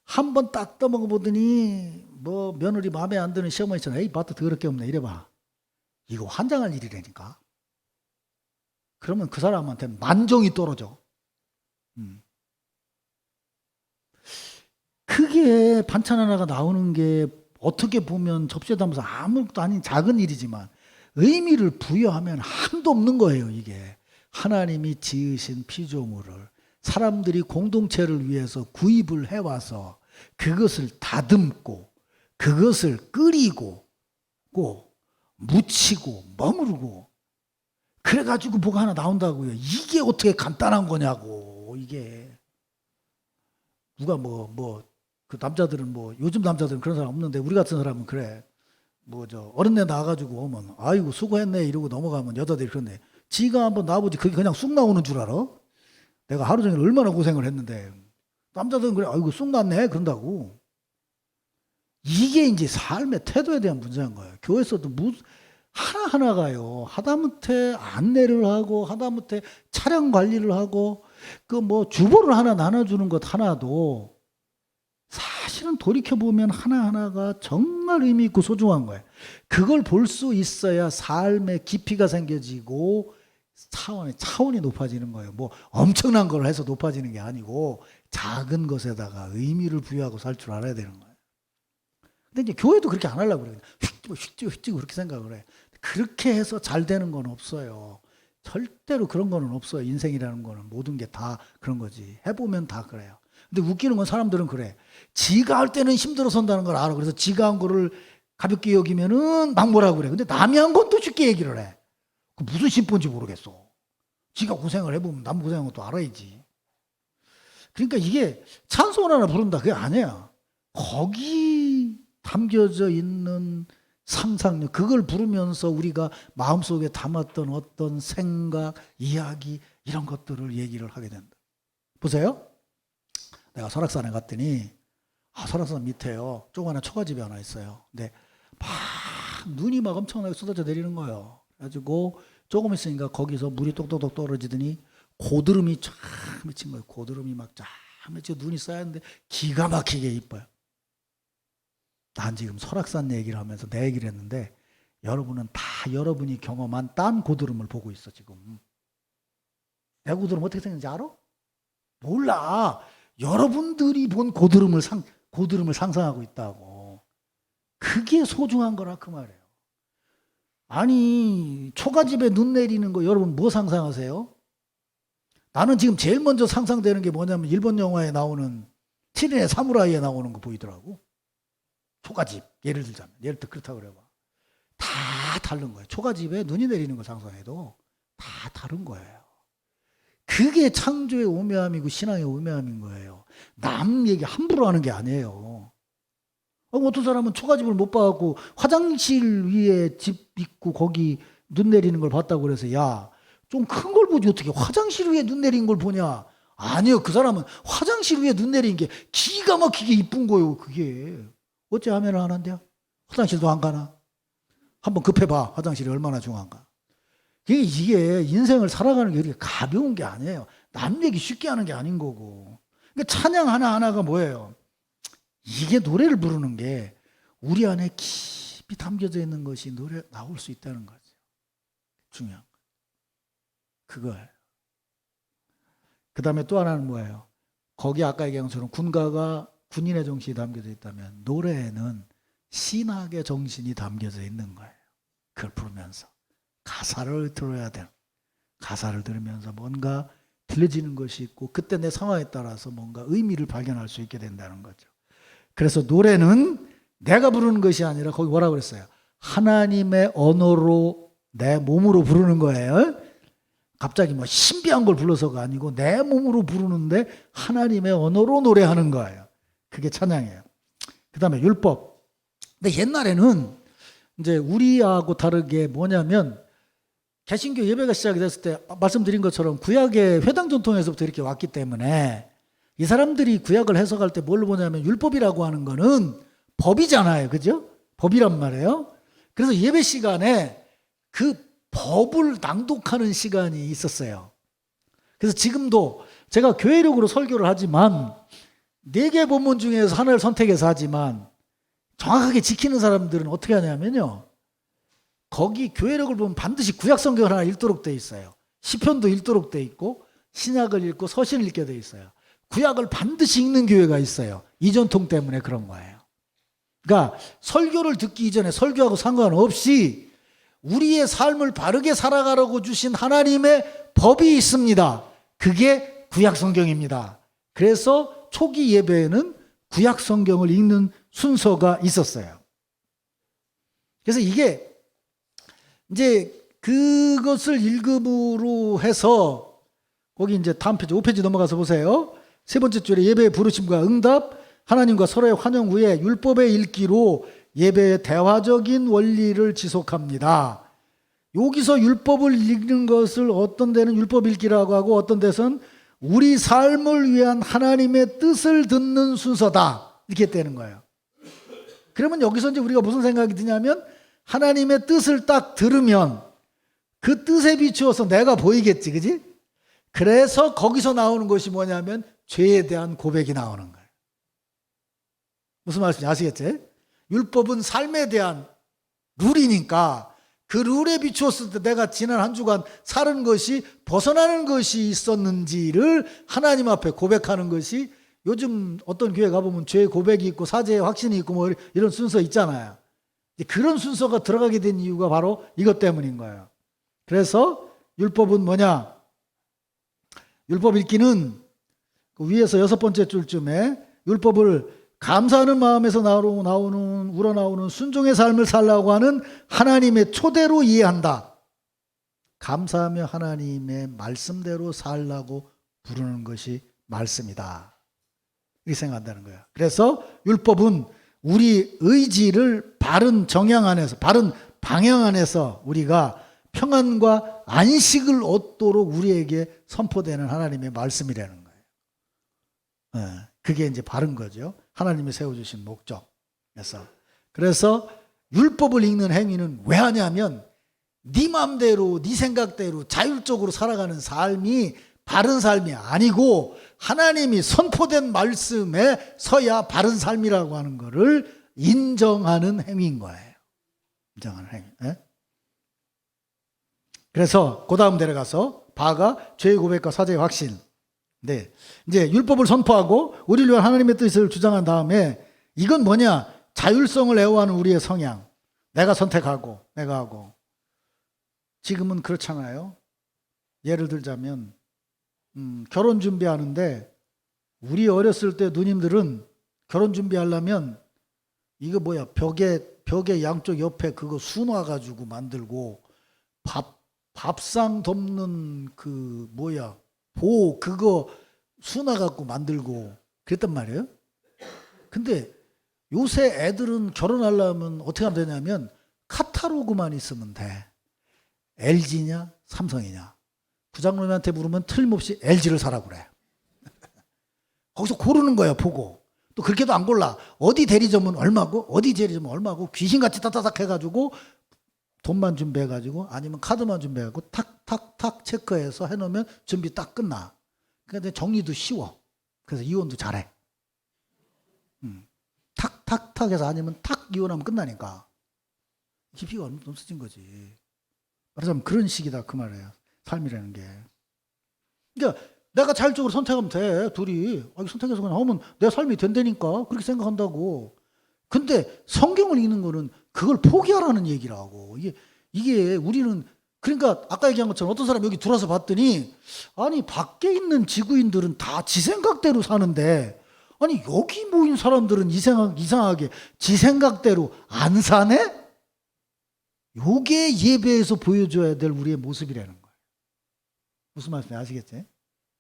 한 번 딱 떠먹어 보더니 뭐 며느리 마음에 안 드는 시어머니 있잖아요. 에이, 맛도 더럽게 없네. 이래봐. 이거 환장할 일이라니까. 그러면 그 사람한테 만종이 떨어져. 그게 반찬 하나가 나오는 게 어떻게 보면 접시에 담아서 아무것도 아닌 작은 일이지만 의미를 부여하면 한도 없는 거예요. 이게 하나님이 지으신 피조물을 사람들이 공동체를 위해서 구입을 해와서 그것을 다듬고 그것을 끓이고 묻히고 머무르고 그래가지고 뭐가 하나 나온다고요. 이게 어떻게 간단한 거냐고. 이게 누가 그 남자들은 요즘 남자들은 그런 사람 없는데 우리 같은 사람은 그래. 어른네 나와가지고 오면 아이고 수고했네 이러고 넘어가면 여자들이 그러네. 지가 한번 나와보지 그게 그냥 쑥 나오는 줄 알아? 내가 하루 종일 얼마나 고생을 했는데. 남자들은 그래 아이고 쑥 났네 그런다고. 이게 이제 삶의 태도에 대한 문제인 거예요. 교회에서도 하나하나가요. 하다못해 안내를 하고 하다못해 차량 관리를 하고 주보를 하나 나눠주는 것 하나도 사실은 돌이켜보면 하나하나가 정말 의미 있고 소중한 거예요. 그걸 볼 수 있어야 삶의 깊이가 생겨지고 차원이 높아지는 거예요. 엄청난 걸 해서 높아지는 게 아니고 작은 것에다가 의미를 부여하고 살 줄 알아야 되는 거예요. 근데 이제 교회도 그렇게 안 하려고 그래요. 휙지고 그렇게 생각을 해. 그렇게 해서 잘 되는 건 없어요. 절대로 그런 거는 없어요. 인생이라는 거는 모든 게 다 그런 거지. 해보면 다 그래요. 근데 웃기는 건 사람들은 그래. 지가 할 때는 힘들어서 한다는 걸 알아. 그래서 지가 한 거를 가볍게 여기면은 막 뭐라고 그래. 근데 남이 한 건 또 쉽게 얘기를 해. 그 무슨 심보인지 모르겠어. 지가 고생을 해보면 남 고생한 것도 알아야지. 그러니까 이게 찬송 하나 부른다. 그게 아니야. 거기 담겨져 있는 상상력, 그걸 부르면서 우리가 마음속에 담았던 어떤 생각, 이야기 이런 것들을 얘기를 하게 된다. 보세요. 내가 설악산에 갔더니 설악산 밑에요. 조그마한 초가집이 하나 있어요. 근데 막 눈이 막 엄청나게 쏟아져 내리는 거예요. 그래가지고 조금 있으니까 거기서 물이 똑똑똑 떨어지더니 고드름이 쫙 맺힌 거예요. 고드름이 막 쫙 맺혀 눈이 쌓였는데 기가 막히게 이뻐요. 난 지금 설악산 얘기를 하면서 내 얘기를 했는데 여러분은 다 여러분이 경험한 딴 고드름을 보고 있어 지금. 내 고드름 어떻게 생겼는지 알아? 몰라. 여러분들이 본 고드름을 상상하고 있다고. 그게 소중한 거라 그 말이에요. 아니 초가집에 눈 내리는 거 여러분 뭐 상상하세요? 나는 지금 제일 먼저 상상되는 게 뭐냐면 일본 영화에 나오는 7인의 사무라이에 나오는 거 보이더라고. 초가집 예를 들자면 예를 들어 그렇다고 그래봐. 다 다른 거예요. 초가집에 눈이 내리는 거 상상해도 다 다른 거예요. 그게 창조의 오묘함이고 신앙의 오묘함인 거예요. 남 얘기 함부로 하는 게 아니에요. 어떤 사람은 초가집을 못 봐갖고 화장실 위에 집 있고 거기 눈 내리는 걸 봤다고 그래서 야, 좀 큰 걸 보지 어떻게 화장실 위에 눈 내린 걸 보냐. 아니요. 그 사람은 화장실 위에 눈 내린 게 기가 막히게 이쁜 거예요. 그게. 어째 하면을 안 한대요? 화장실도 안 가나? 한번 급해봐. 화장실이 얼마나 중요한가. 이게 인생을 살아가는 게 이렇게 가벼운 게 아니에요. 남 얘기 쉽게 하는 게 아닌 거고. 그러니까 찬양 하나하나가 뭐예요? 이게 노래를 부르는 게 우리 안에 깊이 담겨져 있는 것이 노래 나올 수 있다는 거죠. 중요한 거. 그거예요. 그 다음에 또 하나는 뭐예요? 거기 아까 얘기한 것처럼 군가가 군인의 정신이 담겨져 있다면 노래에는 신학의 정신이 담겨져 있는 거예요. 그걸 부르면서 가사를 들어야 돼요. 가사를 들으면서 뭔가 들려지는 것이 있고 그때 내 상황에 따라서 뭔가 의미를 발견할 수 있게 된다는 거죠. 그래서 노래는 내가 부르는 것이 아니라 거기 뭐라고 그랬어요? 하나님의 언어로 내 몸으로 부르는 거예요. 갑자기 뭐 신비한 걸 불러서가 아니고 내 몸으로 부르는데 하나님의 언어로 노래하는 거예요. 그게 찬양이에요. 그 다음에 율법. 근데 옛날에는 이제 우리하고 다르게 뭐냐면 개신교 예배가 시작이 됐을 때 말씀드린 것처럼 구약의 회당 전통에서부터 이렇게 왔기 때문에 이 사람들이 구약을 해석할 때 뭘 보냐면 율법이라고 하는 거는 법이잖아요. 그죠? 법이란 말이에요. 그래서 예배 시간에 그 법을 낭독하는 시간이 있었어요. 그래서 지금도 제가 교회력으로 설교를 하지만 4개 본문 중에서 하나를 선택해서 하지만 정확하게 지키는 사람들은 어떻게 하냐면요. 거기 교회력을 보면 반드시 구약 성경을 하나 읽도록 돼 있어요. 시편도 읽도록 돼 있고 신약을 읽고 서신을 읽게 돼 있어요. 구약을 반드시 읽는 교회가 있어요. 이 전통 때문에 그런 거예요. 그러니까 설교를 듣기 이전에 설교하고 상관없이 우리의 삶을 바르게 살아가라고 주신 하나님의 법이 있습니다. 그게 구약 성경입니다. 그래서 초기 예배에는 구약 성경을 읽는 순서가 있었어요. 그래서 이게 이제 그것을 읽음으로 해서 거기 이제 다음 페이지 5페이지 넘어가서 보세요. 세 번째 줄에 예배의 부르심과 응답, 하나님과 서로의 환영 후에 율법의 읽기로 예배의 대화적인 원리를 지속합니다. 여기서 율법을 읽는 것을 어떤 데는 율법 읽기라고 하고 어떤 데서는 우리 삶을 위한 하나님의 뜻을 듣는 순서다. 이렇게 되는 거예요. 그러면 여기서 이제 우리가 무슨 생각이 드냐면 하나님의 뜻을 딱 들으면 그 뜻에 비추어서 내가 보이겠지, 그지? 그래서 거기서 나오는 것이 뭐냐면 죄에 대한 고백이 나오는 거예요. 무슨 말씀인지 아시겠지? 율법은 삶에 대한 룰이니까 그 룰에 비추었을 때 내가 지난 한 주간 사는 것이 벗어나는 것이 있었는지를 하나님 앞에 고백하는 것이 요즘 어떤 교회 가보면 죄의 고백이 있고 사죄의 확신이 있고 뭐 이런 순서 있잖아요. 그런 순서가 들어가게 된 이유가 바로 이것 때문인 거예요. 그래서 율법은 뭐냐? 율법 읽기는 그 위에서 6번째 줄쯤에 율법을 감사하는 마음에서 우러나오는 순종의 삶을 살라고 하는 하나님의 초대로 이해한다. 감사하며 하나님의 말씀대로 살라고 부르는 것이 말씀이다. 이렇게 생각한다는 거예요. 그래서 율법은 우리 의지를 바른 정향 안에서, 바른 방향 안에서 우리가 평안과 안식을 얻도록 우리에게 선포되는 하나님의 말씀이라는 거예요. 그게 이제 바른 거죠. 하나님이 세워주신 그래서 율법을 읽는 행위는 왜 하냐면 네 마음대로 네 생각대로 자율적으로 살아가는 삶이 바른 삶이 아니고 하나님이 선포된 말씀에 서야 바른 삶이라고 하는 것을 인정하는 행위인 거예요. 인정하는 행위. 그래서 그 다음 내려가서 바가 죄의 고백과 사죄의 확신. 네, 이제 율법을 선포하고 우리를 위한 하나님의 뜻을 주장한 다음에 이건 뭐냐? 자율성을 애호하는 우리의 성향. 내가 선택하고 내가 하고. 지금은 그렇잖아요. 예를 들자면 결혼 준비하는데 우리 어렸을 때 누님들은 결혼 준비하려면 이거 뭐야 벽에 양쪽 옆에 그거 수놔가지고 만들고 밥상 덮는 그 뭐야 보 그거 수놔갖고 만들고 그랬단 말이에요. 근데 요새 애들은 결혼하려면 어떻게 하면 되냐면 카탈로그만 있으면 돼. LG냐 삼성이냐. 부장님한테 물으면 틀림없이 LG를 사라고 그래. 거기서 고르는 거야 보고. 또 그렇게도 안 골라. 어디 대리점은 얼마고 어디 대리점은 얼마고 귀신같이 따다닥 해가지고 돈만 준비해가지고 아니면 카드만 준비해가지고 탁탁탁 체크해서 해놓으면 준비 딱 끝나. 근데 정리도 쉬워. 그래서 이혼도 잘해. 탁탁탁 해서 아니면 탁 이혼하면 끝나니까. 깊이가 없어진 거지. 말하자면 그런 식이다 그 말이에요. 삶이라는 게. 그러니까 내가 자율적으로 선택하면 돼. 둘이. 선택해서 그냥 하면 내 삶이 된다니까. 그렇게 생각한다고. 근데 성경을 읽는 거는 그걸 포기하라는 얘기라고. 이게 우리는 그러니까 아까 얘기한 것처럼 어떤 사람이 여기 들어와서 봤더니 아니 밖에 있는 지구인들은 다 지 생각대로 사는데 아니 여기 모인 사람들은 이상하게 지 생각대로 안 사네? 요게 예배에서 보여줘야 될 우리의 모습이라는 거예요. 무슨 말씀인지 아시겠지?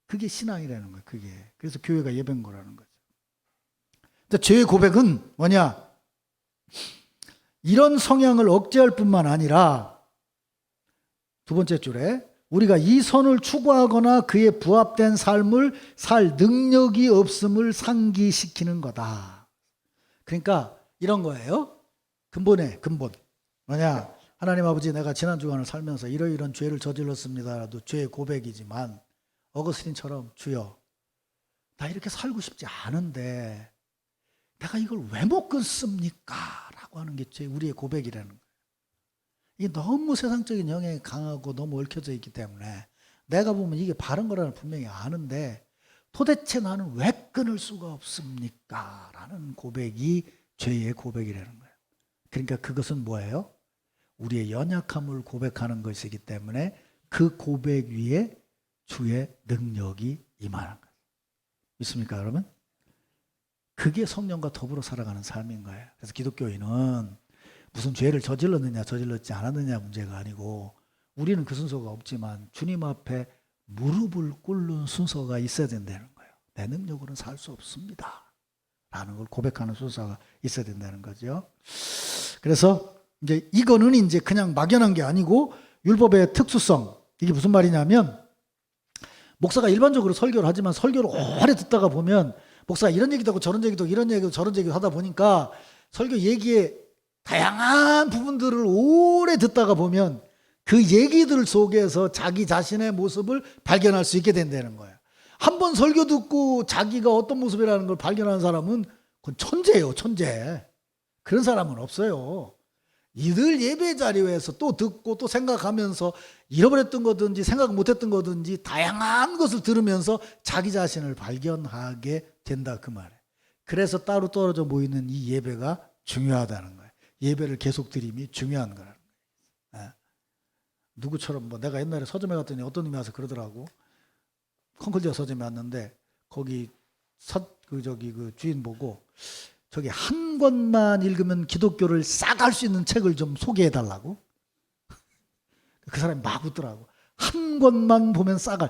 그게 신앙이라는 거예요. 그게. 그래서 교회가 예배인 거라는 거죠. 죄의 고백은 뭐냐? 이런 성향을 억제할 뿐만 아니라 두 번째 줄에 우리가 이 선을 추구하거나 그에 부합된 삶을 살 능력이 없음을 상기시키는 거다. 그러니까 이런 거예요. 근본에 근본. 뭐냐? 하나님 아버지, 내가 지난 주간을 살면서 이러이런 죄를 저질렀습니다라도 죄의 고백이지만 어거스틴처럼 주여, 나 이렇게 살고 싶지 않은데 내가 이걸 왜 못 끊습니까? 라고 하는 게 우리의 고백이라는 거예요. 이게 너무 세상적인 영향이 강하고 너무 얽혀져 있기 때문에 내가 보면 이게 바른 거라는 분명히 아는데 도대체 나는 왜 끊을 수가 없습니까? 라는 고백이 죄의 고백이라는 거예요. 그러니까 그것은 뭐예요? 우리의 연약함을 고백하는 것이기 때문에 그 고백 위에 주의 능력이 임하는 거예요. 믿습니까, 여러분? 그게 성령과 더불어 살아가는 삶인 거예요. 그래서 기독교인은 무슨 죄를 저질렀느냐 저질렀지 않았느냐 문제가 아니고 우리는 그 순서가 없지만 주님 앞에 무릎을 꿇는 순서가 있어야 된다는 거예요. 내 능력으로는 살 수 없습니다 라는 걸 고백하는 순서가 있어야 된다는 거죠. 그래서 이제 이거는 이제 그냥 막연한 게 아니고 율법의 특수성, 이게 무슨 말이냐면 목사가 일반적으로 설교를 하지만 설교를 오래 듣다가 보면 목사가 이런 얘기도 하고 저런 얘기도 하고 이런 얘기도 저런 얘기도 하다 보니까 설교 얘기의 다양한 부분들을 오래 듣다가 보면 그 얘기들 속에서 자기 자신의 모습을 발견할 수 있게 된다는 거예요. 한 번 설교 듣고 자기가 어떤 모습이라는 걸 발견하는 사람은 그건 천재예요, 천재. 그런 사람은 없어요. 이들 예배 자리에서 또 듣고 또 생각하면서 잃어버렸던 거든지 생각 못했던 거든지 다양한 것을 들으면서 자기 자신을 발견하게 된다 그 말이에요. 그래서 따로 떨어져 모이는 이 예배가 중요하다는 거예요. 예배를 계속 드림이 중요한 거라는 거예요. 누구처럼 뭐 내가 옛날에 서점에 갔더니 어떤 놈이 와서 그러더라고. 콩클디아 서점에 왔는데 거기 그 주인 보고 저기 한 권만 읽으면 기독교를 싹 알 수 있는 책을 좀 소개해 달라고. 그 사람이 막 웃더라고. 한 권만 보면 싹 알.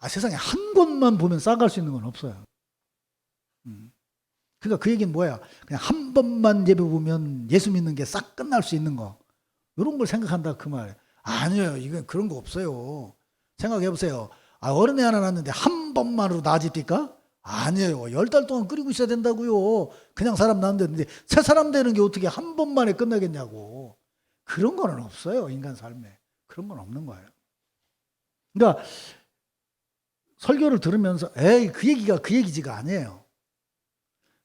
세상에 한 권만 보면 싹 알 수 있는 건 없어요. 그러니까 그 얘기는 뭐야? 그냥 한 번만 예배 보면 예수 믿는 게 싹 끝날 수 있는 거. 이런 걸 생각한다 그 말이에요. 아니에요. 이건 그런 거 없어요. 생각해 보세요. 어른애 하나 낳았는데 한 번만으로 나아집니까? 아니에요. 10달 동안 끓이고 있어야 된다고요. 그냥 사람 낳는데 새 사람 되는 게 어떻게 한 번만에 끝나겠냐고. 그런 거는 없어요. 인간 삶에. 그런 건 없는 거예요. 그러니까 설교를 들으면서 에이 그 얘기가 그 얘기지가 아니에요.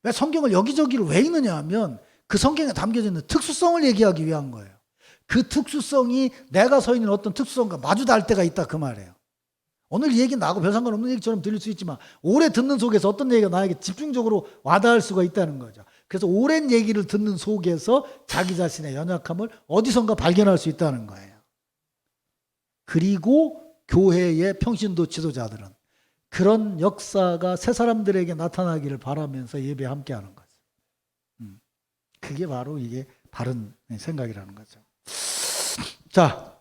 왜 성경을 여기저기를 왜 읽느냐 하면 그 성경에 담겨져 있는 특수성을 얘기하기 위한 거예요. 그 특수성이 내가 서 있는 어떤 특수성과 마주 닿을 때가 있다 그 말이에요. 오늘 이 얘기는 나하고 별 상관없는 얘기처럼 들릴 수 있지만 오래 듣는 속에서 어떤 얘기가 나에게 집중적으로 와닿을 수가 있다는 거죠. 그래서 오랜 얘기를 듣는 속에서 자기 자신의 연약함을 어디선가 발견할 수 있다는 거예요. 그리고 교회의 평신도 지도자들은 그런 역사가 새 사람들에게 나타나기를 바라면서 예배에 함께하는 거죠. 그게 바로 이게 바른 생각이라는 거죠. 자,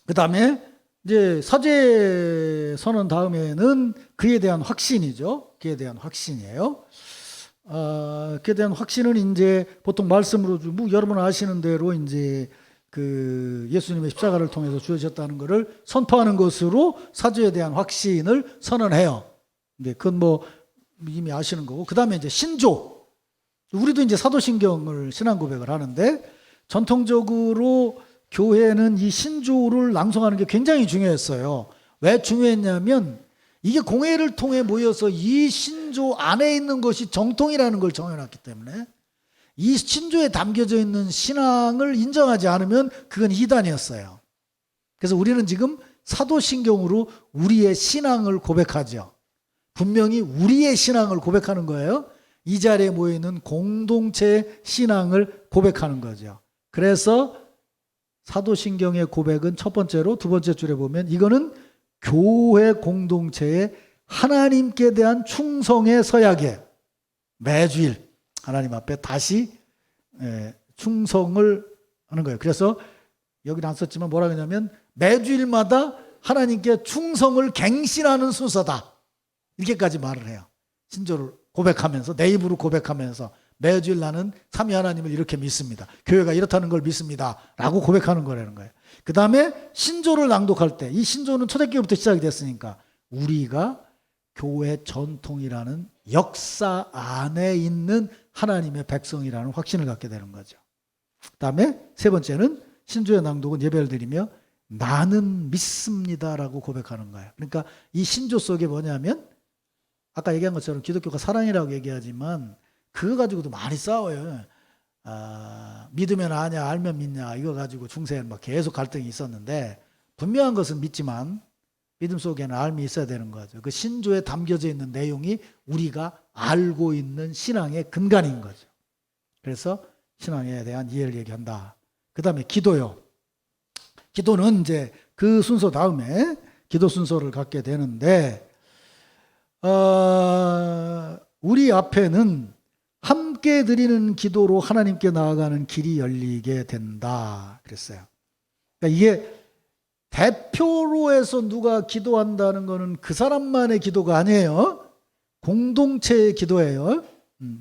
그 다음에 이제 사죄 선언 다음에는 그에 대한 확신이죠. 그에 대한 확신이에요. 그에 대한 확신은 이제 보통 말씀으로 여러분 아시는 대로 이제 그 예수님의 십자가를 통해서 주어졌다는 것을 선포하는 것으로 사죄에 대한 확신을 선언해요. 근데 그건 뭐 이미 아시는 거고. 그 다음에 이제 신조. 우리도 이제 사도신경을 신앙 고백을 하는데 전통적으로 교회는 이 신조를 낭송하는 게 굉장히 중요했어요. 왜 중요했냐면 이게 공회를 통해 모여서 이 신조 안에 있는 것이 정통이라는 걸 정해놨기 때문에 이 신조에 담겨져 있는 신앙을 인정하지 않으면 그건 이단이었어요. 그래서 우리는 지금 사도신경으로 우리의 신앙을 고백하죠. 분명히 우리의 신앙을 고백하는 거예요. 이 자리에 모여있는 공동체의 신앙을 고백하는 거죠. 그래서 사도신경의 고백은 첫 번째로 두 번째 줄에 보면 이거는 교회 공동체의 하나님께 대한 충성의 서약이에요. 매주일 하나님 앞에 다시 충성을 하는 거예요. 그래서 여기는 안 썼지만 뭐라 그러냐면 매주일마다 하나님께 충성을 갱신하는 순서다. 이렇게까지 말을 해요. 신조를 고백하면서 내 입으로 고백하면서 매주일 나는 삼위 하나님을 이렇게 믿습니다. 교회가 이렇다는 걸 믿습니다. 라고 고백하는 거라는 거예요. 그 다음에 신조를 낭독할 때 이 신조는 초대교회부터 시작이 됐으니까 우리가 교회 전통이라는 역사 안에 있는 하나님의 백성이라는 확신을 갖게 되는 거죠. 그 다음에 세 번째는 신조의 낭독은 예배를 드리며 나는 믿습니다라고 고백하는 거예요. 그러니까 이 신조 속에 뭐냐면 아까 얘기한 것처럼 기독교가 사랑이라고 얘기하지만 그거 가지고도 많이 싸워요. 믿으면 아냐 알면 믿냐 이거 가지고 중세에는 막 계속 갈등이 있었는데 분명한 것은 믿지만 믿음 속에는 알미 있어야 되는 거죠. 그 신조에 담겨져 있는 내용이 우리가 알고 있는 신앙의 근간인 거죠. 그래서 신앙에 대한 이해를 얘기한다. 그 다음에 기도요. 기도는 이제 그 순서 다음에 기도 순서를 갖게 되는데 우리 앞에는 함께 드리는 기도로 하나님께 나아가는 길이 열리게 된다 그랬어요. 그러니까 이게 대표로 해서 누가 기도한다는 것은 그 사람만의 기도가 아니에요. 공동체의 기도예요.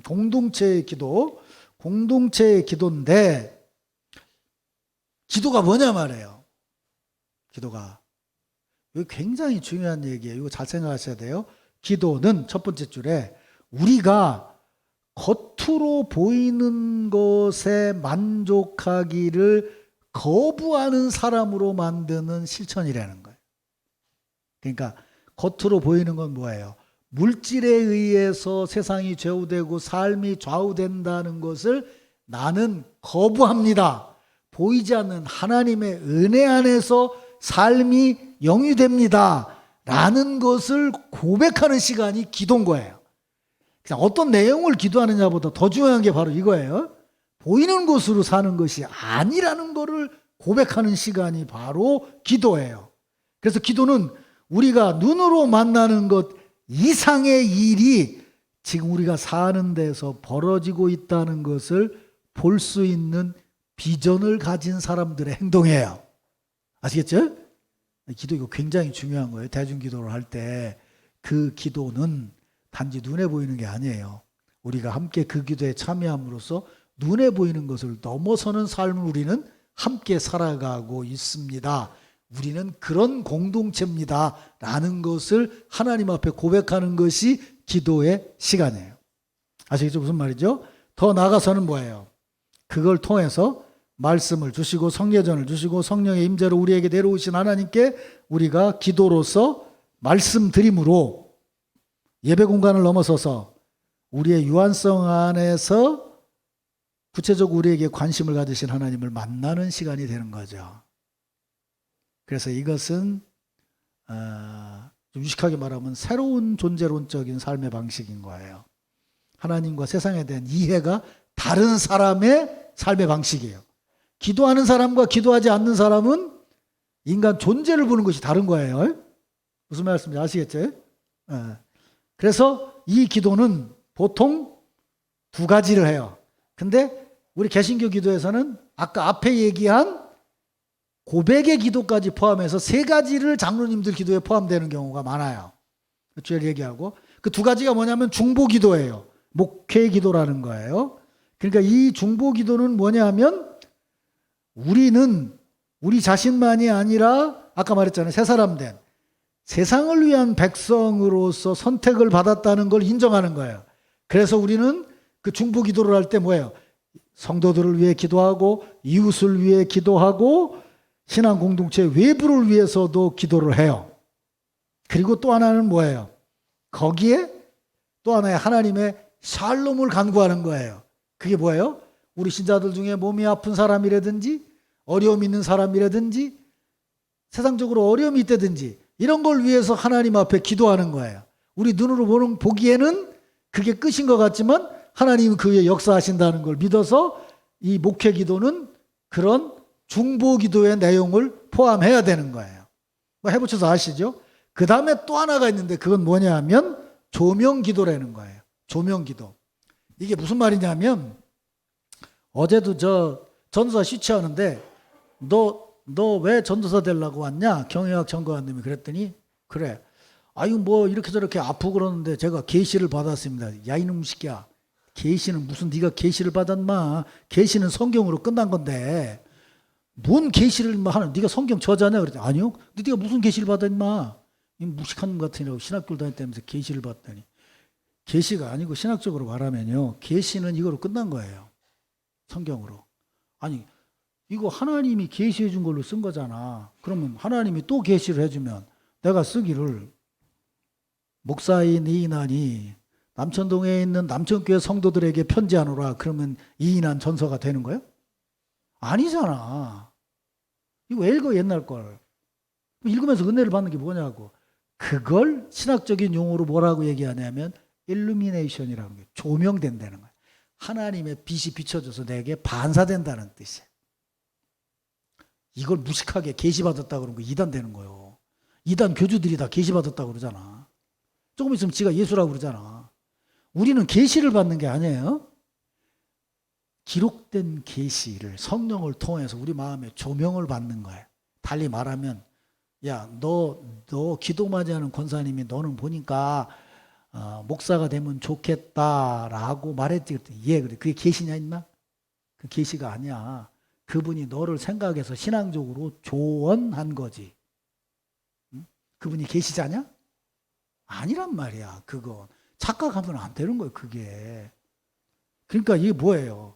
공동체의 기도. 공동체의 기도인데 기도가 뭐냐 말이에요. 기도가. 이거 굉장히 중요한 얘기예요. 이거 잘 생각하셔야 돼요. 기도는 첫 번째 줄에 우리가 겉으로 보이는 것에 만족하기를 거부하는 사람으로 만드는 실천이라는 거예요. 그러니까 겉으로 보이는 건 뭐예요? 물질에 의해서 세상이 좌우되고 삶이 좌우된다는 것을 나는 거부합니다. 보이지 않는 하나님의 은혜 안에서 삶이 영위됩니다. 라는 것을 고백하는 시간이 기도인 거예요. 그냥 어떤 내용을 기도하느냐보다 더 중요한 게 바로 이거예요. 보이는 것으로 사는 것이 아니라는 것을 고백하는 시간이 바로 기도예요. 그래서 기도는 우리가 눈으로 만나는 것 이상의 일이 지금 우리가 사는 데서 벌어지고 있다는 것을 볼 수 있는 비전을 가진 사람들의 행동이에요. 아시겠죠? 기도 이거 굉장히 중요한 거예요. 대중기도를 할 때 그 기도는 단지 눈에 보이는 게 아니에요. 우리가 함께 그 기도에 참여함으로써 눈에 보이는 것을 넘어서는 삶을 우리는 함께 살아가고 있습니다. 우리는 그런 공동체입니다. 라는 것을 하나님 앞에 고백하는 것이 기도의 시간이에요. 아시겠죠? 무슨 말이죠? 더 나아가서는 뭐예요? 그걸 통해서 말씀을 주시고 성례전을 주시고 성령의 임재로 우리에게 내려오신 하나님께 우리가 기도로서 말씀드림으로 예배 공간을 넘어서서 우리의 유한성 안에서 구체적으로 우리에게 관심을 가지신 하나님을 만나는 시간이 되는 거죠. 그래서 이것은 좀 유식하게 말하면 새로운 존재론적인 삶의 방식인 거예요. 하나님과 세상에 대한 이해가 다른 사람의 삶의 방식이에요. 기도하는 사람과 기도하지 않는 사람은 인간 존재를 보는 것이 다른 거예요. 무슨 말씀인지 아시겠죠? 그래서 이 기도는 보통 두 가지를 해요. 근데 우리 개신교 기도에서는 아까 앞에 얘기한 고백의 기도까지 포함해서 세 가지를 장로님들 기도에 포함되는 경우가 많아요. 주일 얘기하고 그 두 가지가 뭐냐면 중보 기도예요. 목회 기도라는 거예요. 그러니까 이 중보 기도는 뭐냐면 우리는 우리 자신만이 아니라 아까 말했잖아요. 새 사람 된 세상을 위한 백성으로서 선택을 받았다는 걸 인정하는 거예요. 그래서 우리는 그 중보 기도를 할 때 뭐예요? 성도들을 위해 기도하고 이웃을 위해 기도하고 신앙 공동체 외부를 위해서도 기도를 해요. 그리고 또 하나는 뭐예요? 거기에 또 하나의 하나님의 샬롬을 간구하는 거예요. 그게 뭐예요? 우리 신자들 중에 몸이 아픈 사람이라든지 어려움 있는 사람이라든지 세상적으로 어려움이 있다든지 이런 걸 위해서 하나님 앞에 기도하는 거예요. 우리 눈으로 보기에는 그게 끝인 것 같지만 하나님은 그 위에 역사하신다는 걸 믿어서 이 목회 기도는 그런 중보기도의 내용을 포함해야 되는 거예요. 뭐 해보셔서 아시죠? 그 다음에 또 하나가 있는데 그건 뭐냐 하면 조명기도라는 거예요. 조명기도. 이게 무슨 말이냐면 어제도 저 전도사 시취하는데 너 왜 전도사 되려고 왔냐? 경영학 전공하님이 그랬더니 그래. 아유 뭐 이렇게 저렇게 아프고 그러는데 제가 계시를 받았습니다. 야 이놈 새끼야. 계시는 무슨 네가 계시를 받았마? 계시는 성경으로 끝난 건데 뭔 계시를 하는? 네가 성경 저자냐? 그랬더니 아니요. 근데 네가 무슨 계시를 받았마? 이 무식한 것 같으니라고 신학교를 다녔다면서 계시를 받다니. 계시가 아니고 신학적으로 말하면요. 계시는 이거로 끝난 거예요. 성경으로. 아니 이거 하나님이 계시해 준 걸로 쓴 거잖아. 그러면 하나님이 또 계시를 해주면 내가 쓰기를 목사인 이인환이 남천동에 있는 남천교회 성도들에게 편지하노라. 그러면 이인환 전서가 되는 거예요? 아니잖아. 이거 왜 읽어 옛날 걸. 읽으면서 은혜를 받는 게 뭐냐고. 그걸 신학적인 용어로 뭐라고 얘기하냐면 일루미네이션이라는 게 조명된다는 거예요. 하나님의 빛이 비춰져서 내게 반사된다는 뜻이에요. 이걸 무식하게 계시받았다 그러는 거 이단 되는 거예요. 이단 교주들이 다 계시받았다 그러잖아. 조금 있으면 지가 예수라고 그러잖아. 우리는 계시를 받는 게 아니에요. 기록된 계시를 성령을 통해서 우리 마음에 조명을 받는 거예요. 달리 말하면 야, 너 기도마지 하는 권사님이 너는 보니까 목사가 되면 좋겠다라고 말했지. 예, 그래. 그게 계시냐 임마? 그 계시가 아니야. 그분이 너를 생각해서 신앙적으로 조언한 거지. 응? 그분이 계시자냐? 아니란 말이야. 그거 착각하면 안 되는 거예요. 그게. 그러니까 이게 뭐예요?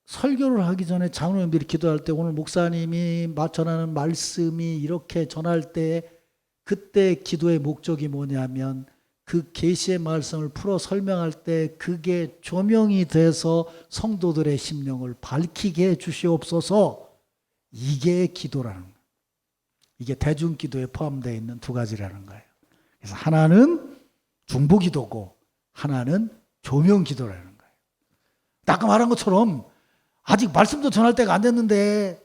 설교를 하기 전에 장로님들이 기도할 때 오늘 목사님이 전하는 말씀이 이렇게 전할 때 그때 기도의 목적이 뭐냐면 그 계시의 말씀을 풀어 설명할 때 그게 조명이 돼서 성도들의 심령을 밝히게 해 주시옵소서. 이게 기도라는 거예요. 이게 대중기도에 포함되어 있는 두 가지라는 거예요. 그래서 하나는 중보기도고 하나는 조명기도라는 거예요. 아까 말한 것처럼 아직 말씀도 전할 때가 안 됐는데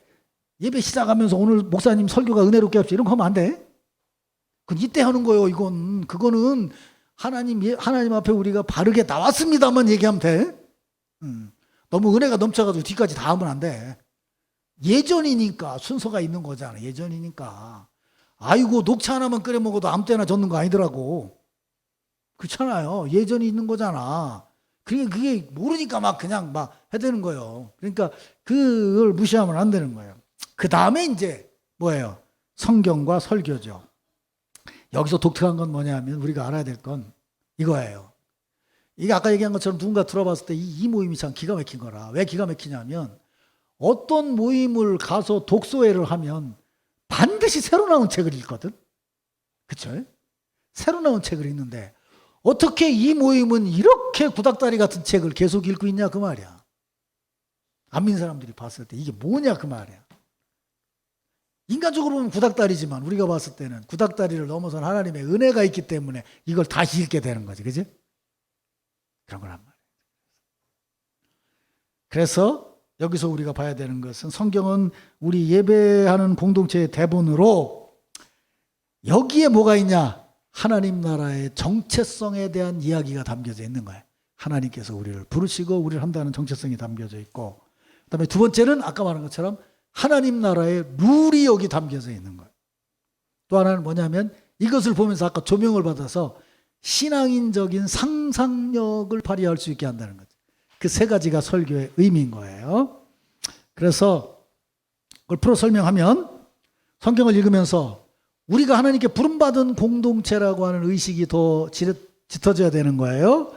예배 시작하면서 오늘 목사님 설교가 은혜롭게 합시다 이런 거 하면 안 돼. 그건 이때 하는 거예요. 그거는 하나님 앞에 우리가 바르게 나왔습니다만 얘기하면 돼. 너무 은혜가 넘쳐가지고 뒤까지 다 하면 안 돼. 예전이니까 순서가 있는 거잖아. 예전이니까. 아이고 녹차 하나만 끓여 먹어도 아무 때나 젓는 거 아니더라고. 그렇잖아요. 예전이 있는 거잖아. 그게 모르니까 막 그냥 막 해대는 거예요. 그러니까 그걸 무시하면 안 되는 거예요. 그 다음에 이제 뭐예요? 성경과 설교죠. 여기서 독특한 건 뭐냐면 우리가 알아야 될 건 이거예요. 이게 아까 얘기한 것처럼 누군가 들어봤을 때 이 모임이 참 기가 막힌 거라. 왜 기가 막히냐면 어떤 모임을 가서 독서회를 하면 반드시 새로 나온 책을 읽거든. 그렇죠? 새로 나온 책을 읽는데 어떻게 이 모임은 이렇게 구닥다리 같은 책을 계속 읽고 있냐 그 말이야. 안 믿는 사람들이 봤을 때 이게 뭐냐 그 말이야. 인간적으로 보면 구닥다리지만 우리가 봤을 때는 구닥다리를 넘어선 하나님의 은혜가 있기 때문에 이걸 다시 읽게 되는 거지. 그지? 그런 거란 말이에요. 그래서 여기서 우리가 봐야 되는 것은 성경은 우리 예배하는 공동체의 대본으로 여기에 뭐가 있냐? 하나님 나라의 정체성에 대한 이야기가 담겨져 있는 거예요. 하나님께서 우리를 부르시고 우리를 한다는 정체성이 담겨져 있고 그다음에 두 번째는 아까 말한 것처럼 하나님 나라의 룰이 여기 담겨져 있는 거예요. 또 하나는 뭐냐면 이것을 보면서 아까 조명을 받아서 신앙인적인 상상력을 발휘할 수 있게 한다는 거죠. 그 세 가지가 설교의 의미인 거예요. 그래서 그걸 풀어 설명하면 성경을 읽으면서 우리가 하나님께 부름받은 공동체라고 하는 의식이 더 짙어져야 되는 거예요.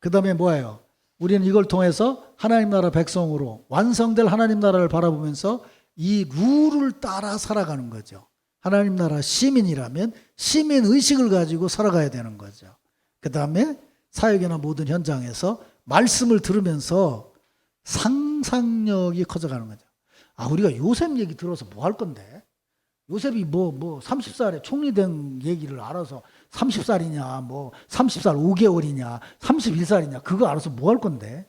그 다음에 뭐예요? 우리는 이걸 통해서 하나님 나라 백성으로 완성될 하나님 나라를 바라보면서 이 룰을 따라 살아가는 거죠. 하나님 나라 시민이라면 시민 의식을 가지고 살아가야 되는 거죠. 그 다음에 사역이나 모든 현장에서 말씀을 들으면서 상상력이 커져가는 거죠. 아, 우리가 요셉 얘기 들어서 뭐 할 건데? 요셉이 뭐 30살에 총리된 얘기를 알아서 30살이냐, 뭐 30살 5개월이냐, 31살이냐, 그거 알아서 뭐 할 건데?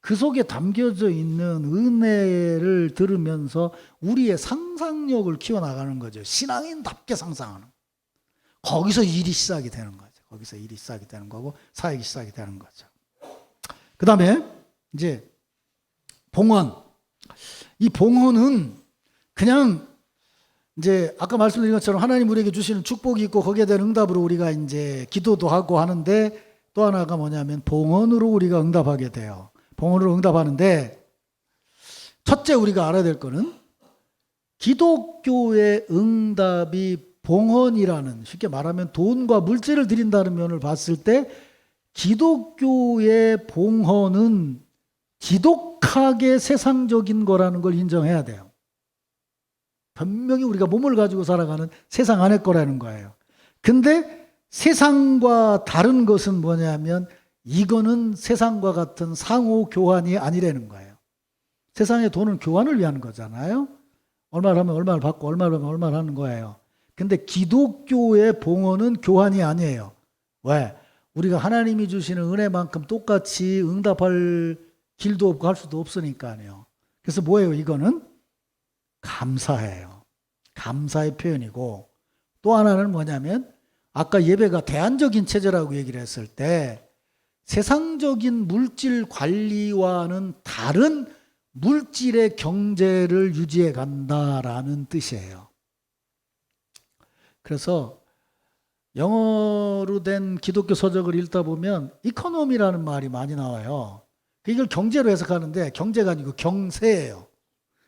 그 속에 담겨져 있는 은혜를 들으면서 우리의 상상력을 키워나가는 거죠. 신앙인답게 상상하는. 거기서 일이 시작이 되는 거죠. 거기서 일이 시작이 되는 거고 사역이 시작이 되는 거죠. 그 다음에 이제 봉헌. 이 봉헌은 그냥 이제 아까 말씀드린 것처럼 하나님 우리에게 주시는 축복이 있고 거기에 대한 응답으로 우리가 이제 기도도 하고 하는데 또 하나가 뭐냐면 봉헌으로 우리가 응답하게 돼요. 봉헌으로 응답하는데 첫째 우리가 알아야 될 거는 기독교의 응답이 봉헌이라는, 쉽게 말하면 돈과 물질을 드린다는 면을 봤을 때 기독교의 봉헌은 지독하게 세상적인 거라는 걸 인정해야 돼요. 분명히 우리가 몸을 가지고 살아가는 세상 안의 거라는 거예요. 근데 세상과 다른 것은 뭐냐면 이거는 세상과 같은 상호 교환이 아니라는 거예요. 세상의 돈은 교환을 위한 거잖아요. 얼마를 하면 얼마를 받고 얼마를 하면 얼마를 하는 거예요. 근데 기독교의 봉헌은 교환이 아니에요. 왜? 우리가 하나님이 주시는 은혜만큼 똑같이 응답할 길도 없고 할 수도 없으니까요. 그래서 뭐예요? 이거는 감사해요. 감사의 표현이고, 또 하나는 뭐냐면 아까 예배가 대안적인 체제라고 얘기를 했을 때 세상적인 물질 관리와는 다른 물질의 경제를 유지해 간다라는 뜻이에요. 그래서 영어로 된 기독교 서적을 읽다 보면 이코노미라는 말이 많이 나와요. 이걸 경제로 해석하는데 경제가 아니고 경세예요.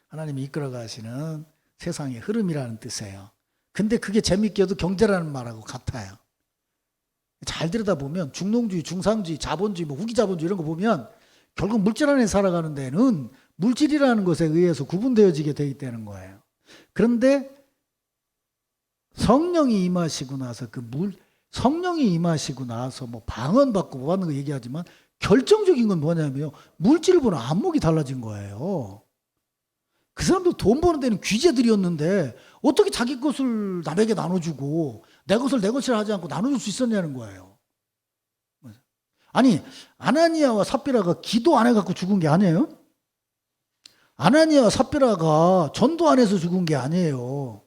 하나님이 이끌어 가시는 세상의 흐름이라는 뜻이에요. 근데 그게 재밌게도 경제라는 말하고 같아요. 잘 들여다보면 중농주의, 중상주의, 자본주의, 뭐 후기자본주의 이런 거 보면 결국 물질 안에 살아가는 데는 물질이라는 것에 의해서 구분되어지게 돼 있다는 거예요. 그런데 성령이 임하시고 나서 성령이 임하시고 나서 뭐 방언받고 뭐 받는 거 얘기하지만 결정적인 건 뭐냐면요. 물질을 보는 안목이 달라진 거예요. 그 사람도 돈 버는 데는 귀재들이었는데 어떻게 자기 것을 남에게 나눠주고 내 것을 내 것이라 하지 않고 나눠줄 수 있었냐는 거예요. 아니 아나니아와 삽비라가 기도 안 해갖고 죽은 게 아니에요. 아나니아와 삽비라가 전도 안 해서 죽은 게 아니에요.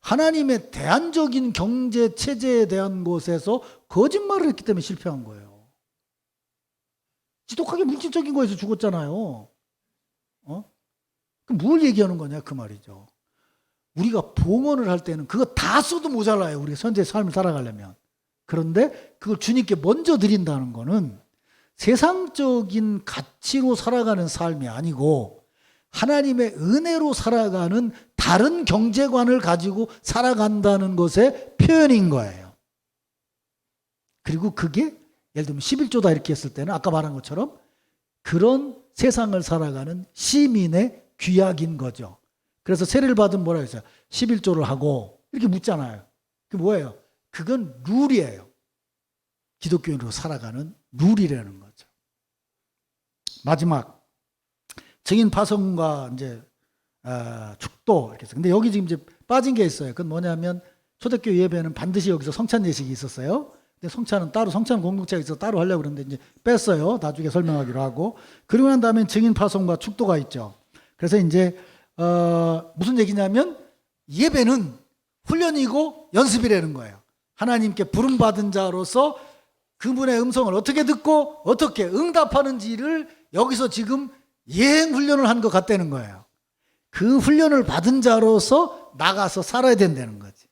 하나님의 대안적인 경제 체제에 대한 것에서 거짓말을 했기 때문에 실패한 거예요. 지독하게 물질적인 거에서 죽었잖아요. 그럼 뭘 얘기하는 거냐 그 말이죠. 우리가 봉헌을 할 때는 그거 다 써도 모자라요. 우리가 현재 삶을 살아가려면. 그런데 그걸 주님께 먼저 드린다는 거는 세상적인 가치로 살아가는 삶이 아니고 하나님의 은혜로 살아가는 다른 경제관을 가지고 살아간다는 것의 표현인 거예요. 그리고 그게 예를 들면 11조다 이렇게 했을 때는 아까 말한 것처럼 그런 세상을 살아가는 시민의 귀약인 거죠. 그래서 세례를 받으면 뭐라 했어요? 11조를 하고 이렇게 묻잖아요. 그게 뭐예요? 그건 룰이에요. 기독교인으로 살아가는 룰이라는 거죠. 마지막 증인 파송과 이제 축도 이렇게 해서. 근데 여기 지금 이제 빠진 게 있어요. 그건 뭐냐면 초대교회 예배는 반드시 여기서 성찬 예식이 있었어요. 근데 성찬은 따로 성찬 공동체가 있어서 따로 하려고 그러는데 이제 뺐어요. 나중에 설명하기로 하고. 그리고 난 다음에 증인 파송과 축도가 있죠. 그래서 이제 무슨 얘기냐면 예배는 훈련이고 연습이라는 거예요. 하나님께 부름받은 자로서 그분의 음성을 어떻게 듣고 어떻게 응답하는지를 여기서 지금 예행 훈련을 한 것 같다는 거예요. 그 훈련을 받은 자로서 나가서 살아야 된다는 거지.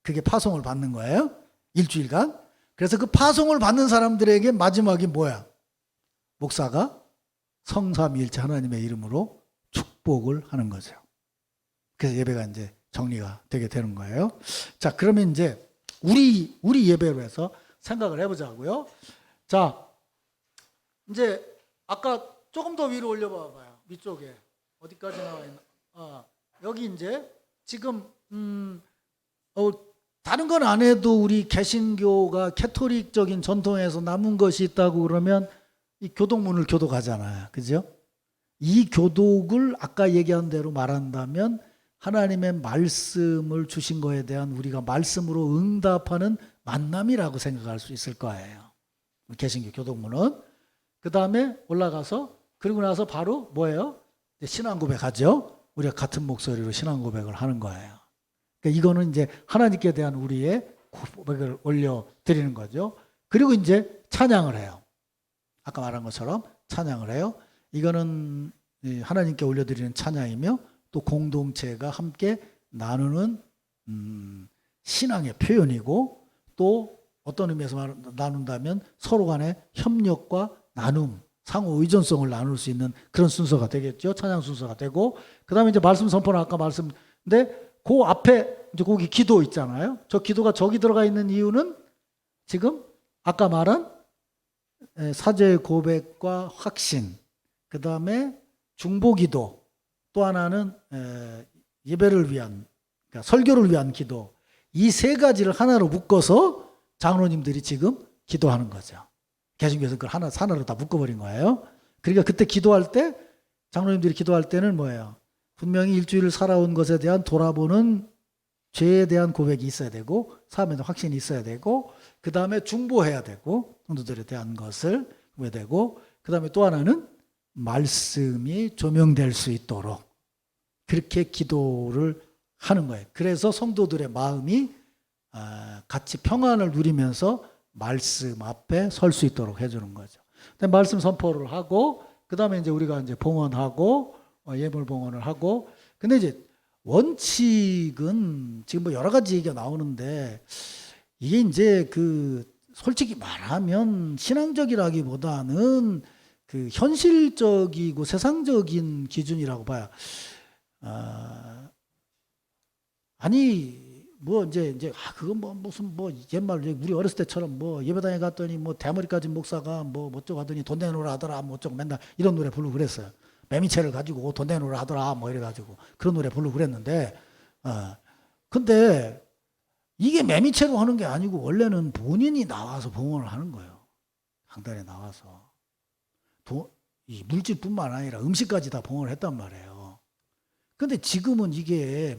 그게 파송을 받는 거예요. 일주일간. 그래서 그 파송을 받는 사람들에게 마지막이 뭐야? 목사가 성삼위일체 하나님의 이름으로 축복을 하는 거죠. 그래서 예배가 이제 정리가 되게 되는 거예요. 자, 그러면 이제 우리 예배로 해서 생각을 해보자고요. 자, 이제 아까 조금 더 위로 올려봐봐요. 위쪽에 어디까지 나와 있나? 여기 이제 지금 다른 건 안 해도 우리 개신교가 캐토릭적인 전통에서 남은 것이 있다고 그러면 이 교독문을 교독하잖아요. 그죠? 이 교독을 아까 얘기한 대로 말한다면 하나님의 말씀을 주신 거에 대한 우리가 말씀으로 응답하는 만남이라고 생각할 수 있을 거예요. 개신교 교독문은. 그 다음에 올라가서 그리고 나서 바로 뭐예요? 이제 신앙 고백하죠. 우리가 같은 목소리로 신앙 고백을 하는 거예요. 그러니까 이거는 이제 하나님께 대한 우리의 고백을 올려 드리는 거죠. 그리고 이제 찬양을 해요. 아까 말한 것처럼 찬양을 해요. 이거는 하나님께 올려드리는 찬양이며 또 공동체가 함께 나누는 신앙의 표현이고 또 어떤 의미에서 나눈다면 서로 간의 협력과 나눔, 상호 의존성을 나눌 수 있는 그런 순서가 되겠죠. 찬양 순서가 되고 그 다음에 이제 말씀 선포는 아까 근데 그 앞에 이제 거기 기도 있잖아요. 저 기도가 저기 들어가 있는 이유는 지금 아까 말한 사죄의 고백과 확신, 그 다음에 중보기도, 또 하나는 예배를 위한, 그러니까 설교를 위한 기도, 이 세 가지를 하나로 묶어서 장로님들이 지금 기도하는 거죠. 개신교에서 그걸 하나로 다 묶어버린 거예요. 그러니까 그때 기도할 때, 장로님들이 기도할 때는 뭐예요? 분명히 일주일을 살아온 것에 대한 돌아보는 죄에 대한 고백이 있어야 되고, 사람에 대한 확신이 있어야 되고, 그 다음에 중보해야 되고, 성도들에 대한 것을 해야 되고, 그 다음에 또 하나는 말씀이 조명될 수 있도록 그렇게 기도를 하는 거예요. 그래서 성도들의 마음이 같이 평안을 누리면서 말씀 앞에 설 수 있도록 해주는 거죠. 말씀 선포를 하고, 그 다음에 이제 우리가 이제 봉헌하고, 예물 봉헌을 하고, 근데 이제 원칙은 지금 뭐 여러 가지 얘기가 나오는데 이게 이제 솔직히 말하면 신앙적이라기보다는 현실적이고 세상적인 기준이라고 봐요. 아니 뭐 이제 그건 뭐 무슨 뭐 옛말 우리 어렸을 때처럼 뭐 예배당에 갔더니 뭐 대머리 가진 목사가 뭐 어쩌고 하더니 돈 내놓으라 하더라 뭐 어쩌고 맨날 이런 노래 부르고 그랬어요. 매미채를 가지고 돈 내놓으라 하더라 뭐 이래가지고 그런 노래 부르고 그랬는데 근데 이게 매미채로 하는 게 아니고 원래는 본인이 나와서 봉헌을 하는 거예요. 강단에 나와서 이 물질뿐만 아니라 음식까지 다 봉헌을 했단 말이에요. 근데 지금은 이게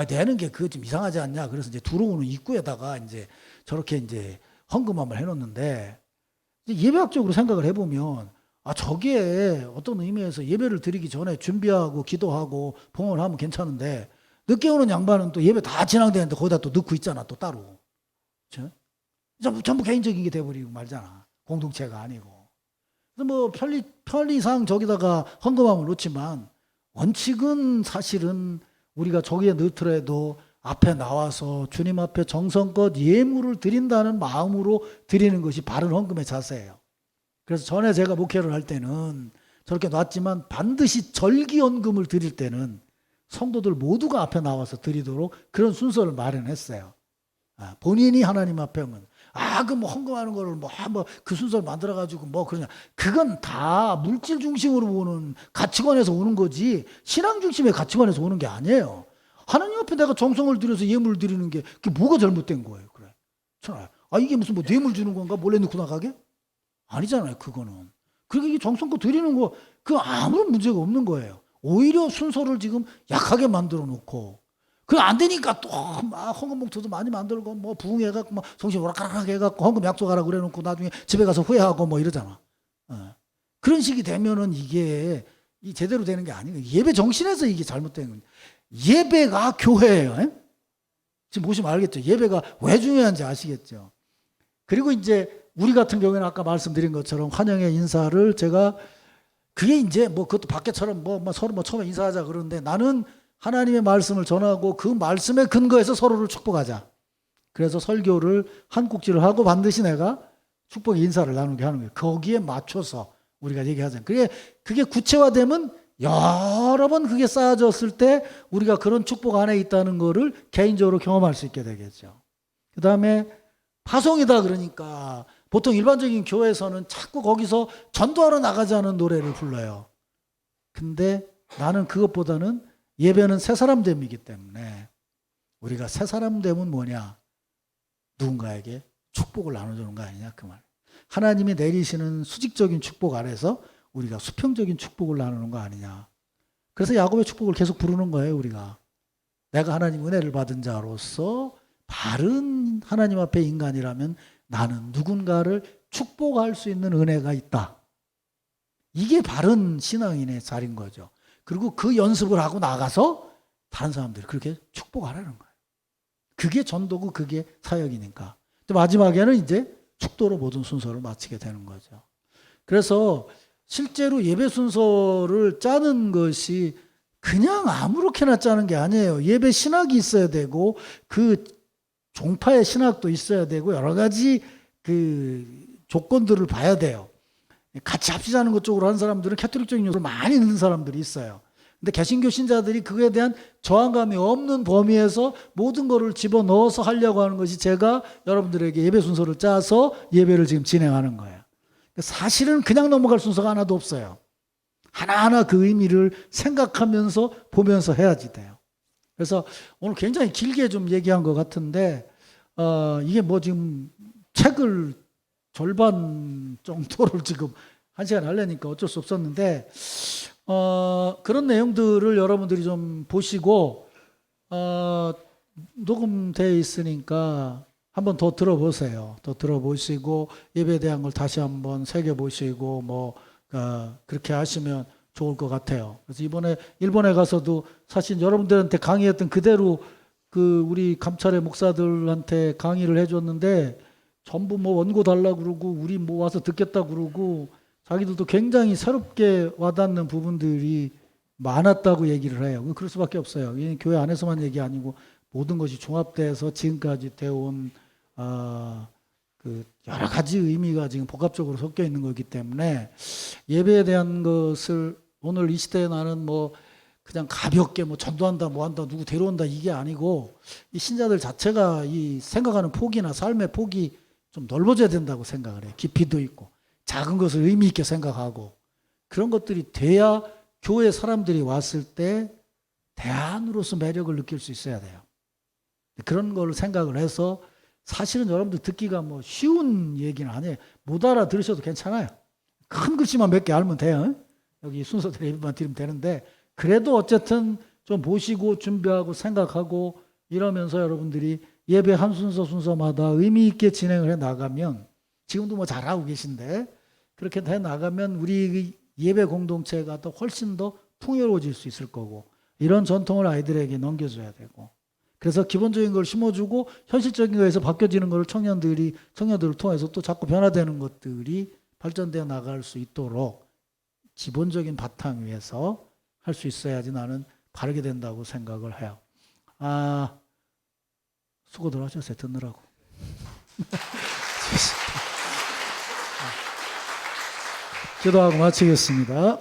내는 게 그거 좀 이상하지 않냐. 그래서 이제 들어오는 입구에다가 이제 저렇게 이제 헌금함을 해놓는데 예배학적으로 생각을 해보면 저게 어떤 의미에서 예배를 드리기 전에 준비하고 기도하고 봉헌하면 괜찮은데 늦게 오는 양반은 또 예배 다 진행되는데 거기다 또 넣고 있잖아. 또 따로. 그렇죠? 전부 개인적인 게 돼버리고 말잖아. 공동체가 아니고. 그래서 뭐 편리상 저기다가 헌금함을 놓지만 원칙은 사실은 우리가 저기에 넣더라도 앞에 나와서 주님 앞에 정성껏 예물을 드린다는 마음으로 드리는 것이 바른 헌금의 자세예요. 그래서 전에 제가 목회를 할 때는 저렇게 놨지만 반드시 절기헌금을 드릴 때는 성도들 모두가 앞에 나와서 드리도록 그런 순서를 마련했어요. 본인이 하나님 앞에 오면 그 뭐 헌금하는 거를 그 순서를 만들어가지고 그러냐. 그건 다 물질 중심으로 보는 가치관에서 오는 거지 신앙 중심의 가치관에서 오는 게 아니에요. 하나님 앞에 내가 정성을 들여서 예물을 드리는 게 그게 뭐가 잘못된 거예요. 그래. 이게 무슨 뇌물 주는 건가? 몰래 넣고 나가게? 아니잖아요. 그거는. 그러니까 이게 정성껏 드리는 거 그거 아무런 문제가 없는 거예요. 오히려 순서를 지금 약하게 만들어 놓고 그 안 되니까 또 막 헌금 봉투도 많이 만들고 부흥해갖고 정신 오락가락 해갖고 헌금 약속하라 그래놓고 나중에 집에 가서 후회하고 이러잖아. 그런 식이 되면은 이게 제대로 되는 게 아니에요. 예배 정신에서 이게 잘못된 거예요. 예배가 교회예요. 지금 보시면 알겠죠. 예배가 왜 중요한지 아시겠죠. 그리고 이제 우리 같은 경우에는 아까 말씀드린 것처럼 환영의 인사를 제가 그게 이제 그것도 밖에처럼 서로 처음에 인사하자 그러는데 나는 하나님의 말씀을 전하고 그 말씀에 근거해서 서로를 축복하자. 그래서 설교를 한 꼭지를 하고 반드시 내가 축복의 인사를 나누게 하는 거예요. 거기에 맞춰서 우리가 얘기하잖아요. 그게 구체화되면 여러 번 그게 쌓아졌을 때 우리가 그런 축복 안에 있다는 거를 개인적으로 경험할 수 있게 되겠죠. 그 다음에 파송이다 그러니까 보통 일반적인 교회에서는 자꾸 거기서 전도하러 나가자는 노래를 불러요. 근데 나는 그것보다는 예배는 새 사람 됨이기 때문에 우리가 새 사람 됨은 뭐냐? 누군가에게 축복을 나눠주는 거 아니냐 그 말. 하나님이 내리시는 수직적인 축복 아래서 우리가 수평적인 축복을 나누는 거 아니냐. 그래서 야곱의 축복을 계속 부르는 거예요. 우리가. 내가 하나님 은혜를 받은 자로서 바른 하나님 앞에 인간이라면 나는 누군가를 축복할 수 있는 은혜가 있다. 이게 바른 신앙인의 자리인 거죠. 그리고 그 연습을 하고 나가서 다른 사람들이 그렇게 축복하라는 거예요. 그게 전도고 그게 사역이니까. 마지막에는 이제 축도로 모든 순서를 마치게 되는 거죠. 그래서 실제로 예배 순서를 짜는 것이 그냥 아무렇게나 짜는 게 아니에요. 예배 신학이 있어야 되고 그 종파의 신학도 있어야 되고 여러 가지 그 조건들을 봐야 돼요. 같이 합시자는 것 쪽으로 하는 사람들은 캐톨릭적인 요소를 많이 넣는 사람들이 있어요. 근데 개신교 신자들이 그거에 대한 저항감이 없는 범위에서 모든 거를 집어넣어서 하려고 하는 것이 제가 여러분들에게 예배 순서를 짜서 예배를 지금 진행하는 거예요. 사실은 그냥 넘어갈 순서가 하나도 없어요. 하나하나 그 의미를 생각하면서 보면서 해야지 돼요. 그래서 오늘 굉장히 길게 좀 얘기한 것 같은데 이게 뭐 지금 책을 절반 정도를 지금 1시간 하려니까 어쩔 수 없었는데 그런 내용들을 여러분들이 좀 보시고 녹음되어 있으니까 한번 더 들어보세요. 더 들어보시고 예배에 대한 걸 다시 한번 새겨보시고 뭐 그렇게 하시면 좋을 것 같아요. 그래서 이번에 일본에 가서도 사실 여러분들한테 강의했던 그대로 그 우리 감찰의 목사들한테 강의를 해줬는데 전부 뭐 원고 달라 그러고 우리 뭐 와서 듣겠다 그러고 자기들도 굉장히 새롭게 와닿는 부분들이 많았다고 얘기를 해요. 그럴 수밖에 없어요. 이 교회 안에서만 얘기 아니고 모든 것이 종합돼서 지금까지 되어온 그 여러 가지 의미가 지금 복합적으로 섞여 있는 거기 때문에 예배에 대한 것을 오늘 이 시대에 나는 뭐 그냥 가볍게 뭐 전도한다 뭐 한다 누구 데려온다 이게 아니고 이 신자들 자체가 이 생각하는 폭이나 삶의 폭이 좀 넓어져야 된다고 생각을 해요. 깊이도 있고 작은 것을 의미 있게 생각하고 그런 것들이 돼야 교회 사람들이 왔을 때 대안으로서 매력을 느낄 수 있어야 돼요. 그런 걸 생각을 해서 사실은 여러분들 듣기가 뭐 쉬운 얘기는 아니에요. 못 알아들으셔도 괜찮아요. 큰 글씨만 몇 개 알면 돼요. 여기 순서대로 예배만 드리면 되는데 그래도 어쨌든 좀 보시고 준비하고 생각하고 이러면서 여러분들이 예배 한 순서마다 의미 있게 진행을 해 나가면 지금도 뭐 잘하고 계신데 그렇게 해 나가면 우리 예배 공동체가 더 훨씬 더 풍요로워질 수 있을 거고 이런 전통을 아이들에게 넘겨줘야 되고 그래서 기본적인 걸 심어주고 현실적인 거에서 바뀌어지는 걸 청년들을 통해서 또 자꾸 변화되는 것들이 발전되어 나갈 수 있도록 기본적인 바탕 위에서 할 수 있어야지 나는 바르게 된다고 생각을 해요. 수고들 하셨어요. 듣느라고. 기도하고 마치겠습니다.